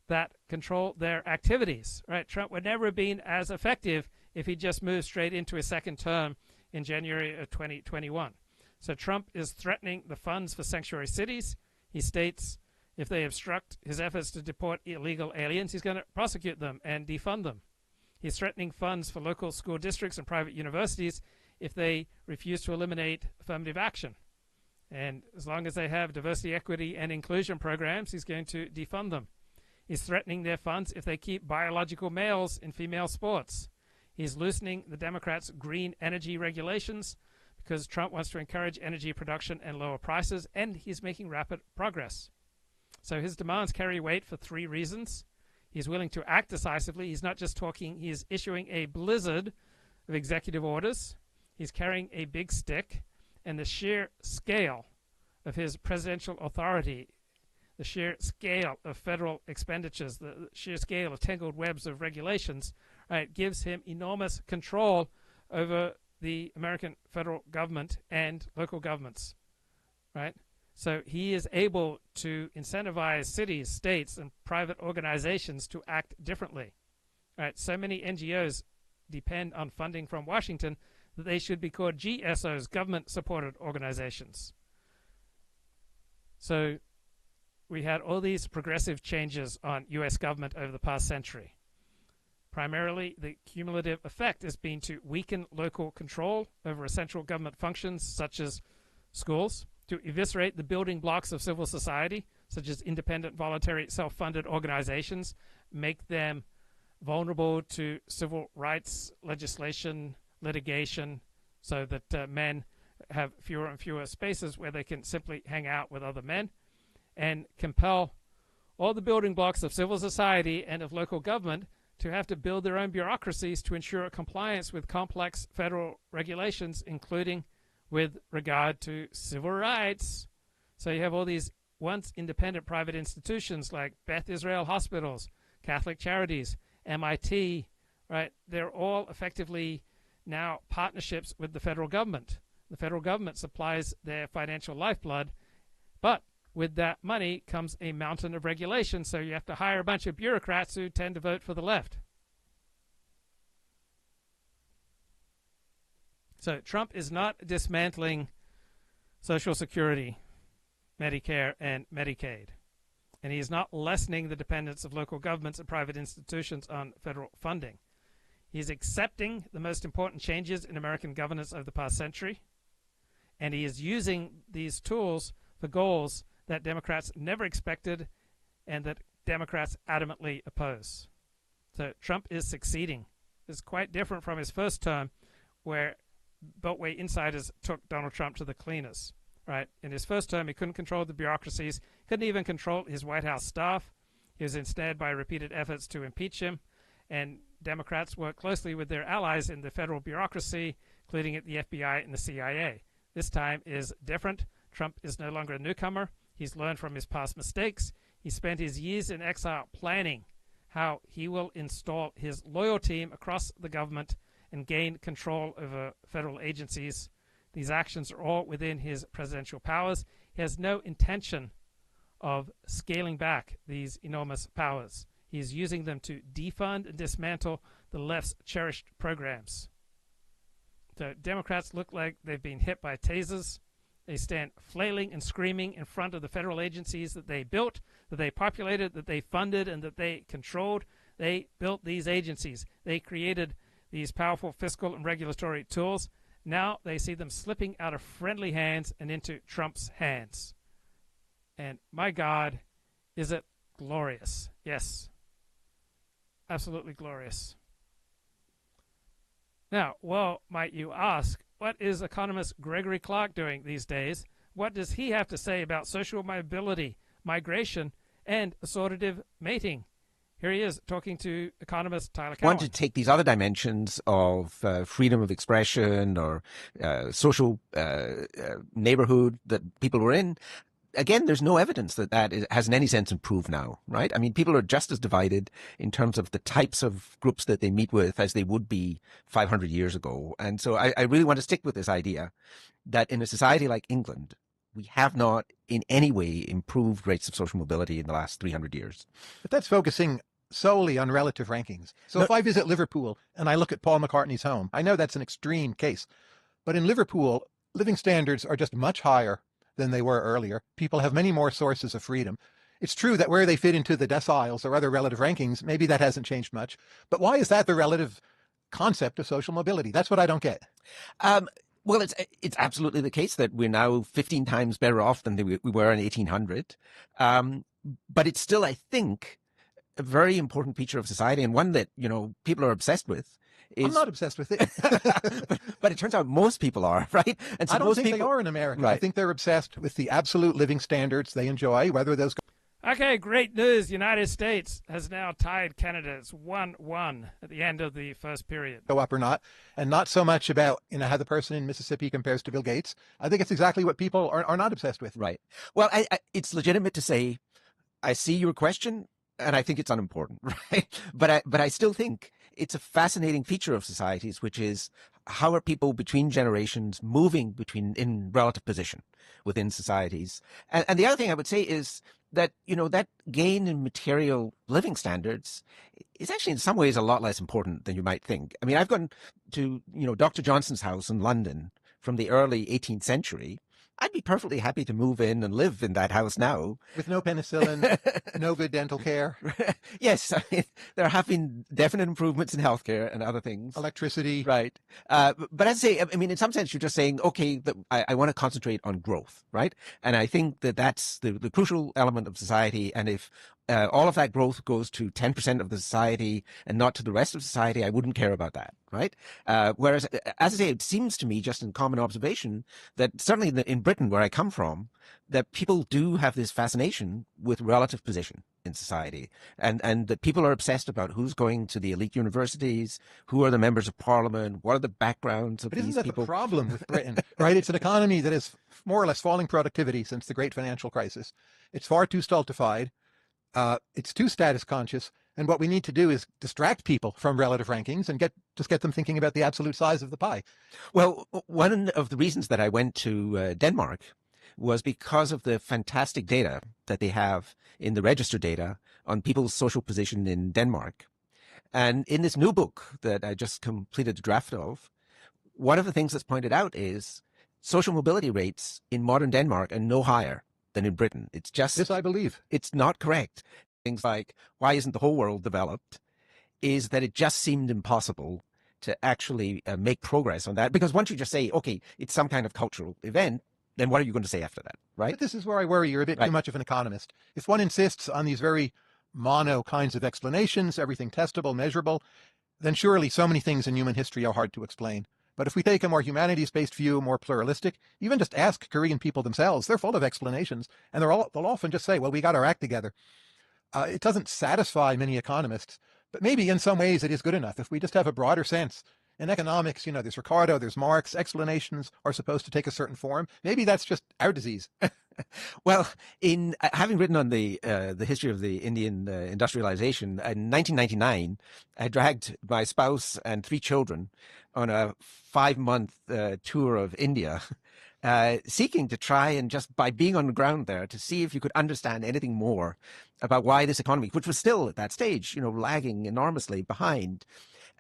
that control their activities. Right? Trump would never have been as effective if he just moved straight into his second term in January of 2021. So Trump is threatening the funds for sanctuary cities. He states if they obstruct his efforts to deport illegal aliens, he's going to prosecute them and defund them. He's threatening funds for local school districts and private universities if they refuse to eliminate affirmative action. And as long as they have diversity, equity, and inclusion programs, he's going to defund them. He's threatening their funds if they keep biological males in female sports. He's loosening the Democrats' green energy regulations because Trump wants to encourage energy production and lower prices, and he's making rapid progress. So his demands carry weight for three reasons. He's willing to act decisively. He's not just talking. He's issuing a blizzard of executive orders. He's carrying a big stick. And the sheer scale of his presidential authority, the sheer scale of federal expenditures, the sheer scale of tangled webs of regulations, right, gives him enormous control over the American federal government and local governments, right? So he is able to incentivize cities, states, and private organizations to act differently. Right? So many NGOs depend on funding from Washington that they should be called GSOs, government-supported organizations. So we had all these progressive changes on U.S. government over the past century. Primarily, the cumulative effect has been to weaken local control over essential government functions such as schools, to eviscerate the building blocks of civil society, such as independent, voluntary, self-funded organizations, make them vulnerable to civil rights legislation, litigation, so that men have fewer and fewer spaces where they can simply hang out with other men, and compel all the building blocks of civil society and of local government to have to build their own bureaucracies to ensure compliance with complex federal regulations, including with regard to civil rights. So you have all these once independent private institutions like Beth Israel hospitals, Catholic Charities, MIT, right? They're all effectively now partnerships with the federal government. The federal government supplies their financial lifeblood, but with that money comes a mountain of regulation, so you have to hire a bunch of bureaucrats who tend to vote for the left. So Trump is not dismantling Social Security, Medicare, and Medicaid. And he is not lessening the dependence of local governments and private institutions on federal funding. He is accepting the most important changes in American governance over the past century. And he is using these tools for goals that Democrats never expected and that Democrats adamantly oppose. So Trump is succeeding is quite different from his first term, where Beltway insiders took Donald Trump to the cleaners. Right? In his first term, he couldn't control the bureaucracies, couldn't even control his White House staff. He was instead by repeated efforts to impeach him, and Democrats worked closely with their allies in the federal bureaucracy, including at the FBI and the CIA. This time is different. Trump is no longer a newcomer. He's learned from his past mistakes. He spent his years in exile planning how he will install his loyal team across the government and gain control over federal agencies. These actions are all within his presidential powers. He has no intention of scaling back these enormous powers. He is using them to defund and dismantle the left's cherished programs. So Democrats look like they've been hit by tasers. They stand flailing and screaming in front of the federal agencies that they built, that they populated, that they funded, and that they controlled. They built these agencies. They created these powerful fiscal and regulatory tools. Now they see them slipping out of friendly hands and into Trump's hands. And my God, is it glorious? Yes, absolutely glorious. Now, well, might you ask, what is economist Gregory Clark doing these days? What does he have to say about social mobility, migration, and assortative mating? Here he is talking to economist Tyler Cowen. Want to take these other dimensions of freedom of expression or social neighborhood that people were in. Again, there's no evidence that has in any sense improved now, right? I mean, people are just as divided in terms of the types of groups that they meet with as they would be 500 years ago. And so I really want to stick with this idea that in a society like England, we have not in any way improved rates of social mobility in the last 300 years. But that's focusing solely on relative rankings. So if I visit Liverpool and I look at Paul McCartney's home, I know that's an extreme case. But in Liverpool, living standards are just much higher than they were earlier. People have many more sources of freedom. It's true that where they fit into the deciles or other relative rankings, maybe that hasn't changed much. But why is that the relative concept of social mobility? That's what I don't get. Well, it's absolutely the case that we're now 15 times better off than we were in 1800. But it's still, I think, a very important feature of society, and one that, people are obsessed with. I'm not obsessed with it. but it turns out most people are, right? And so I don't think they are in America. Right. I think they're obsessed with the absolute living standards they enjoy, whether those... Okay, great news. The United States has now tied Canada. It's 1-1 at the end of the first period. Go up or not, and not so much about how the person in Mississippi compares to Bill Gates. I think it's exactly what people are not obsessed with. Right. Well, it's legitimate to say, I see your question, and I think it's unimportant, right? But I still think it's a fascinating feature of societies, which is how are people between generations moving in relative position within societies. And the other thing I would say is that, that gain in material living standards is actually in some ways a lot less important than you might think. I mean, I've gone to, Dr. Johnson's house in London from the early 18th century. I'd be perfectly happy to move in and live in that house now. With no penicillin, no good dental care. Yes, I mean, there have been definite improvements in healthcare and other things. Electricity. Right. But I'd say, I mean, in some sense, you're just saying, okay, I want to concentrate on growth, right? And I think that that's the crucial element of society. And if all of that growth goes to 10% of the society and not to the rest of society, I wouldn't care about that, right? Whereas, as I say, it seems to me, just in common observation, that certainly in Britain, where I come from, that people do have this fascination with relative position in society, and that people are obsessed about who's going to the elite universities, who are the members of parliament, what are the backgrounds of these people. But isn't that the problem with Britain, right? It's an economy that is more or less falling productivity since the great financial crisis. It's far too stultified. It's too status conscious. And what we need to do is distract people from relative rankings and just get them thinking about the absolute size of the pie. Well, one of the reasons that I went to Denmark was because of the fantastic data that they have in the register data on people's social position in Denmark. And in this new book that I just completed the draft of, one of the things that's pointed out is social mobility rates in modern Denmark are no higher than in Britain. It's just... This I believe. It's not correct. Things like, why isn't the whole world developed, is that it just seemed impossible to actually make progress on that. Because once you just say, okay, it's some kind of cultural event, then what are you going to say after that, right? But this is where I worry you're a bit too much of an economist. If one insists on these very mono kinds of explanations, everything testable, measurable, then surely so many things in human history are hard to explain. But if we take a more humanities-based view, more pluralistic, even just ask Korean people themselves, they're full of explanations, and they'll often just say, well, we got our act together. It doesn't satisfy many economists, but maybe in some ways it is good enough. If we just have a broader sense, in economics, there's Ricardo, there's Marx, explanations are supposed to take a certain form. Maybe that's just our disease. Well, in having written on the history of the Indian industrialization, in 1999, I dragged my spouse and 3 children on a 5-month tour of India, seeking to try and just by being on the ground there to see if you could understand anything more about why this economy, which was still at that stage, lagging enormously behind.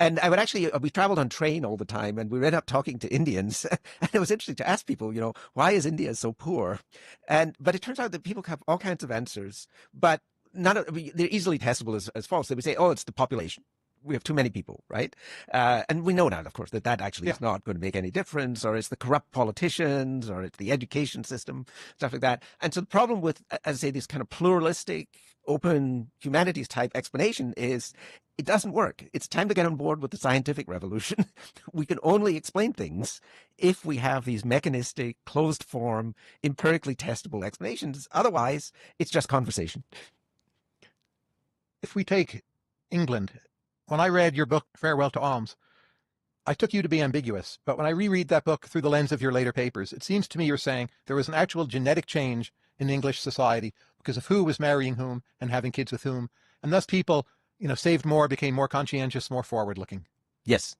And I would actually, we traveled on train all the time, and we ended up talking to Indians. And it was interesting to ask people, why is India so poor? But it turns out that people have all kinds of answers, but they're easily testable as false. They would say, oh, it's the population. We have too many people, right? And we know now, of course, that actually is not going to make any difference, or it's the corrupt politicians, or it's the education system, stuff like that. And so the problem with, as I say, this kind of pluralistic, open humanities type explanation is it doesn't work. It's time to get on board with the scientific revolution. We can only explain things if we have these mechanistic, closed form, empirically testable explanations. Otherwise, it's just conversation. If we take England, when I read your book, Farewell to Alms, I took you to be ambiguous. But when I reread that book through the lens of your later papers, it seems to me you're saying there was an actual genetic change in English society because of who was marrying whom and having kids with whom. And thus people, saved more, became more conscientious, more forward-looking. Yes.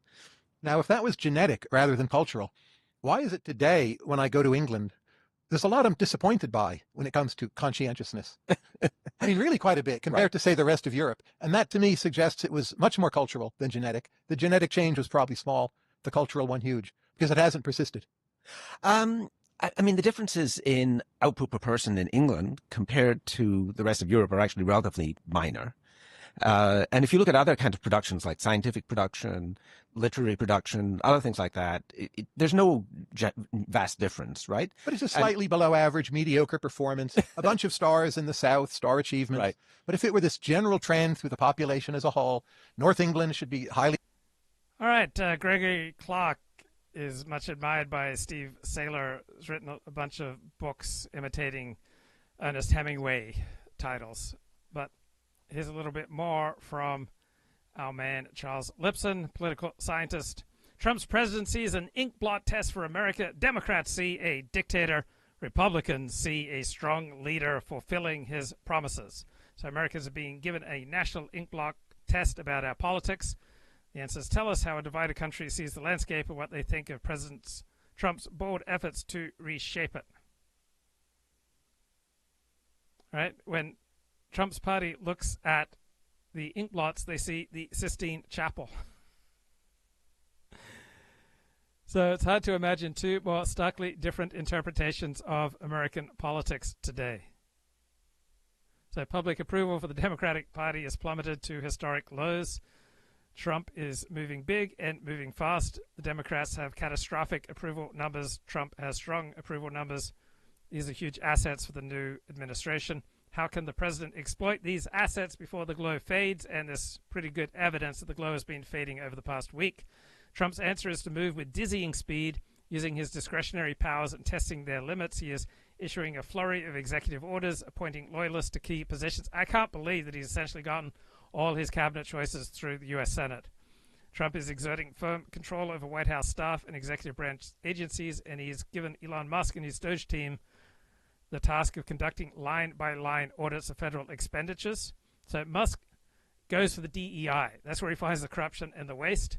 Now, if that was genetic rather than cultural, why is it today when I go to England, there's a lot I'm disappointed by when it comes to conscientiousness? I mean, really quite a bit compared to, say, the rest of Europe. And that, to me, suggests it was much more cultural than genetic. The genetic change was probably small, the cultural one huge, because it hasn't persisted. I mean, the differences in output per person in England compared to the rest of Europe are actually relatively minor. And if you look at other kinds of productions like scientific production, literary production, other things like that, there's no vast difference, right? But it's a slightly below average, mediocre performance, a bunch of stars in the South, star achievements. Right. But if it were this general trend through the population as a whole, North England should be highly... All right, Gregory Clark is much admired by Steve Saylor. He's written a bunch of books imitating Ernest Hemingway titles. But here's a little bit more from our man Charles Lipson, political scientist. Trump's presidency is an ink-blot test for America. Democrats see a dictator. Republicans see a strong leader fulfilling his promises. So Americans are being given a national ink-blot test about our politics. The answers tell us how a divided country sees the landscape and what they think of President Trump's bold efforts to reshape it. Right? When Trump's party looks at the ink blots, they see the Sistine Chapel. So it's hard to imagine two more starkly different interpretations of American politics today. So public approval for the Democratic Party has plummeted to historic lows. Trump is moving big and moving fast. The Democrats have catastrophic approval numbers. Trump has strong approval numbers. These are huge assets for the new administration. How can the president exploit these assets before the glow fades? And there's pretty good evidence that the glow has been fading over the past week. Trump's answer is to move with dizzying speed, using his discretionary powers and testing their limits. He is issuing a flurry of executive orders, appointing loyalists to key positions. I can't believe that he's essentially gotten all his cabinet choices through the U.S. Senate. Trump is exerting firm control over White House staff and executive branch agencies, and he's given Elon Musk and his Doge team the task of conducting line-by-line audits of federal expenditures. So Musk goes for the DEI. That's where he finds the corruption and the waste.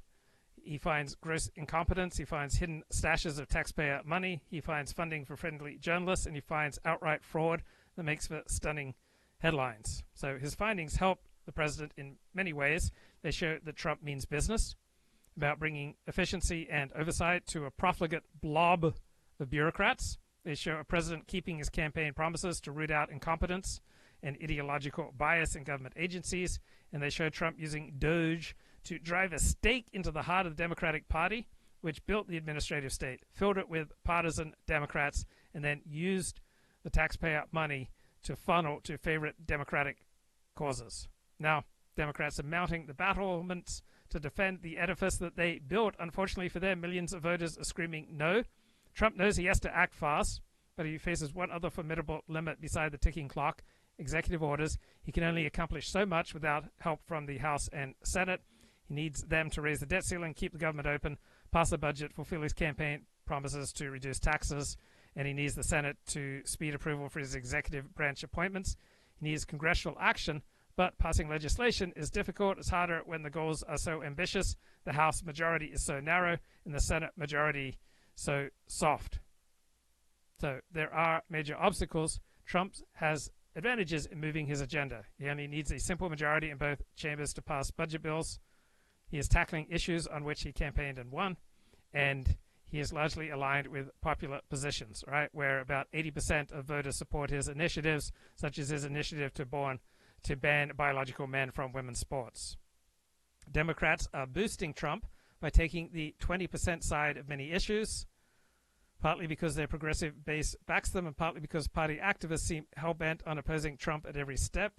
He finds gross incompetence. He finds hidden stashes of taxpayer money. He finds funding for friendly journalists, and he finds outright fraud that makes for stunning headlines. So his findings help the president in many ways. They show that Trump means business about bringing efficiency and oversight to a profligate blob of bureaucrats. They show a president keeping his campaign promises to root out incompetence and ideological bias in government agencies. And they show Trump using Doge to drive a stake into the heart of the Democratic Party, which built the administrative state, filled it with partisan Democrats, and then used the taxpayer money to funnel to favorite Democratic causes. Now, Democrats are mounting the battlements to defend the edifice that they built. Unfortunately for them, millions of voters are screaming no. Trump knows he has to act fast, but he faces one other formidable limit beside the ticking clock: executive orders. He can only accomplish so much without help from the House and Senate. He needs them to raise the debt ceiling, keep the government open, pass the budget, fulfill his campaign promises to reduce taxes, and he needs the Senate to speed approval for his executive branch appointments. He needs congressional action, but passing legislation is difficult. It's harder when the goals are so ambitious, the House majority is so narrow, and the Senate majority so soft. So there are major obstacles. Trump has advantages in moving his agenda. He only needs a simple majority in both chambers to pass budget bills. He is tackling issues on which he campaigned and won, and he is largely aligned with popular positions, right, where about 80% of voters support his initiatives, such as his initiative to ban biological men from women's sports. Democrats are boosting Trump by taking the 20% side of many issues, partly because their progressive base backs them, and partly because party activists seem hell-bent on opposing Trump at every step.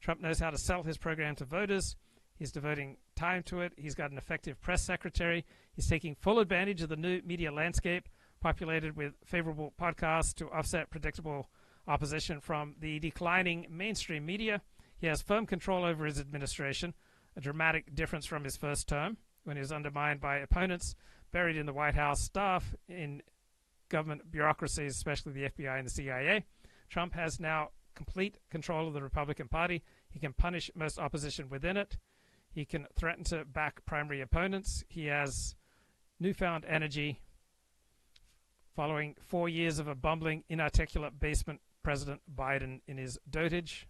Trump knows how to sell his program to voters. He's devoting time to it. He's got an effective press secretary. He's taking full advantage of the new media landscape, populated with favorable podcasts to offset predictable opposition from the declining mainstream media. He has firm control over his administration, a dramatic difference from his first term, when he was undermined by opponents buried in the White House, staff in government bureaucracies, especially the FBI and the CIA. Trump has now complete control of the Republican Party. He can punish most opposition within it. He can threaten to back primary opponents. He has newfound energy following 4 years of a bumbling, inarticulate basement President Biden in his dotage.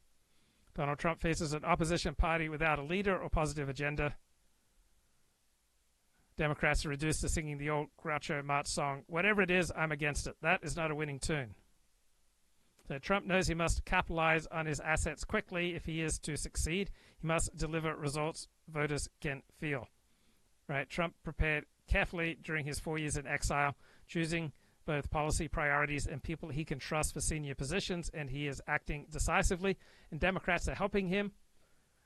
Donald Trump faces an opposition party without a leader or positive agenda. Democrats are reduced to singing the old Groucho Marx song, "Whatever it is, I'm against it." That is not a winning tune. So Trump knows he must capitalize on his assets quickly if he is to succeed. He must deliver results voters can feel. Right? Trump prepared carefully during his 4 years in exile, choosing both policy priorities and people he can trust for senior positions, and he is acting decisively. And Democrats are helping him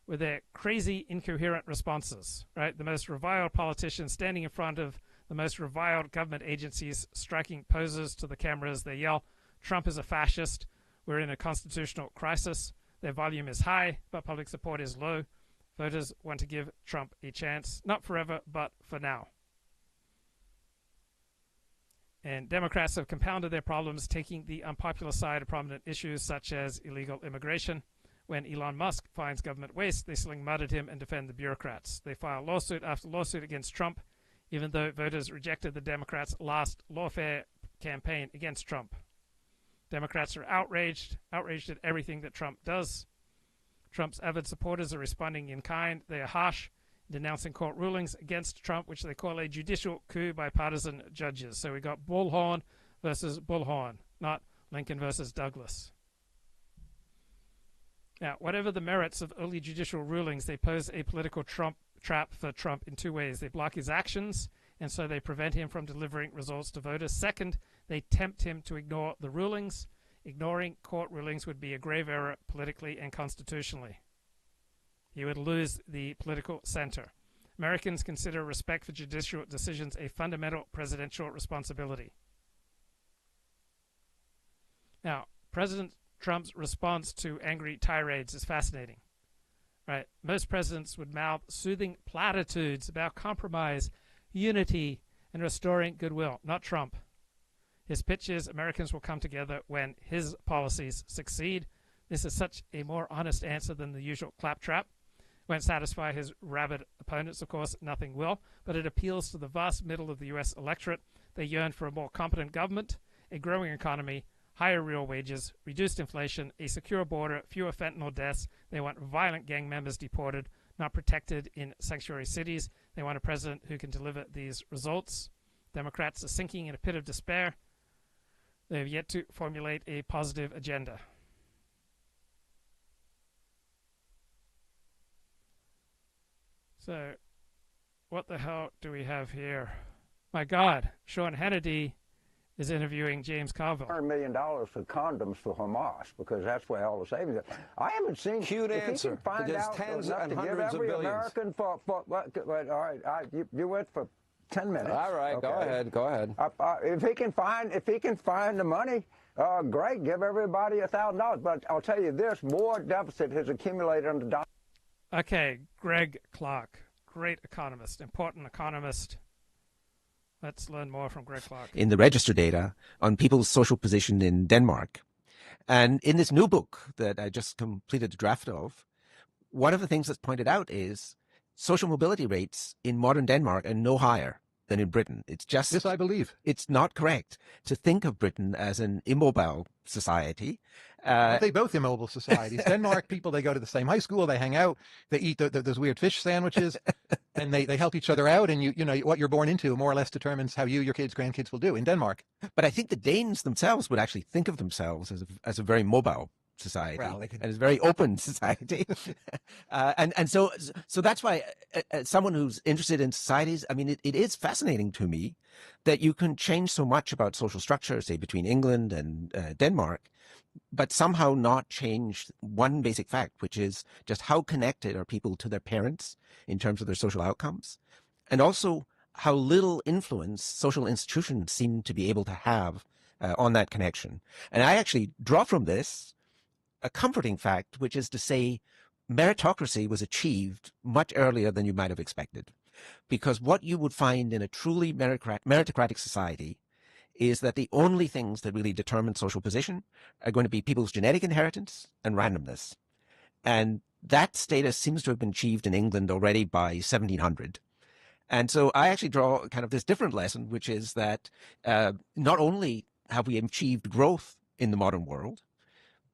with their crazy, incoherent responses. Right? The most reviled politicians standing in front of the most reviled government agencies, striking poses to the cameras. They yell, "Trump is a fascist. We're in a constitutional crisis." Their volume is high, but public support is low. Voters want to give Trump a chance, not forever, but for now. And Democrats have compounded their problems, taking the unpopular side of prominent issues such as illegal immigration. When Elon Musk finds government waste, they sling mud at him and defend the bureaucrats. They file lawsuit after lawsuit against Trump, even though voters rejected the Democrats' last lawfare campaign against Trump. Democrats are outraged at everything that Trump does. Trump's avid supporters are responding in kind. They are harsh, denouncing court rulings against Trump, which they call a judicial coup by partisan judges. So we got Bullhorn versus Bullhorn, not Lincoln versus Douglas. Now, whatever the merits of early judicial rulings, they pose a political trap for Trump in two ways. They block his actions, and so they prevent him from delivering results to voters. Second, they tempt him to ignore the rulings. Ignoring court rulings would be a grave error politically and constitutionally. He would lose the political center. Americans consider respect for judicial decisions a fundamental presidential responsibility. Now, President Trump's response to angry tirades is fascinating. Right? Most presidents would mouth soothing platitudes about compromise, unity, and restoring goodwill. Not Trump. His pitch is Americans will come together when his policies succeed. This is such a more honest answer than the usual claptrap. Won't satisfy his rabid opponents, of course, nothing will, but it appeals to the vast middle of the U.S. electorate. They yearn for a more competent government, a growing economy, higher real wages, reduced inflation, a secure border, fewer fentanyl deaths. They want violent gang members deported, not protected in sanctuary cities. They want a president who can deliver these results. Democrats are sinking in a pit of despair. They have yet to formulate a positive agenda. So, what the hell do we have here? My God, Sean Hannity is interviewing James Carville. $100 million for condoms for Hamas, because that's where all the savings are. I haven't seen Cute if answer, he can find but there's out tens enough and to give hundreds of every billions. American for all right, you went for 10 minutes. All right, okay. go ahead. If he can find the money, great, give everybody $1,000. But I'll tell you this: more deficit has accumulated under Donald. Okay, Greg Clark, great economist, important economist. Let's learn more from Greg Clark. In the register data on people's social position in Denmark. And in this new book that I just completed the draft of, one of the things that's pointed out is social mobility rates in modern Denmark are no higher than in Britain. It's just... This I believe. It's not correct to think of Britain as an immobile society. They both immobile societies. Denmark people, they go to the same high school, they hang out, they eat those weird fish sandwiches, and they help each other out, and you know what you're born into more or less determines how you, your kids, grandkids will do in Denmark. But I think the Danes themselves would actually think of themselves as a very mobile society, well, and it's a very open society. and so that's why someone who's interested in societies, I mean, it is fascinating to me that you can change so much about social structure, say between England and Denmark, but somehow not change one basic fact, which is just how connected are people to their parents in terms of their social outcomes, and also how little influence social institutions seem to be able to have on that connection. And I actually draw from this a comforting fact, which is to say meritocracy was achieved much earlier than you might have expected. Because what you would find in a truly meritocratic society is that the only things that really determine social position are going to be people's genetic inheritance and randomness. And that status seems to have been achieved in England already by 1700. And so I actually draw kind of this different lesson, which is that not only have we achieved growth in the modern world,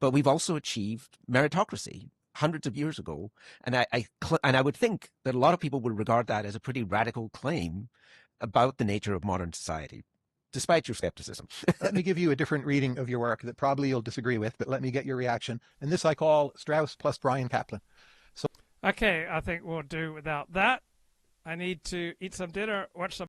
but we've also achieved meritocracy hundreds of years ago. And I would think that a lot of people would regard that as a pretty radical claim about the nature of modern society, despite your skepticism. Let me give you a different reading of your work that probably you'll disagree with, but let me get your reaction. And this I call Strauss plus Brian Kaplan. Okay, I think we'll do without that. I need to eat some dinner, watch some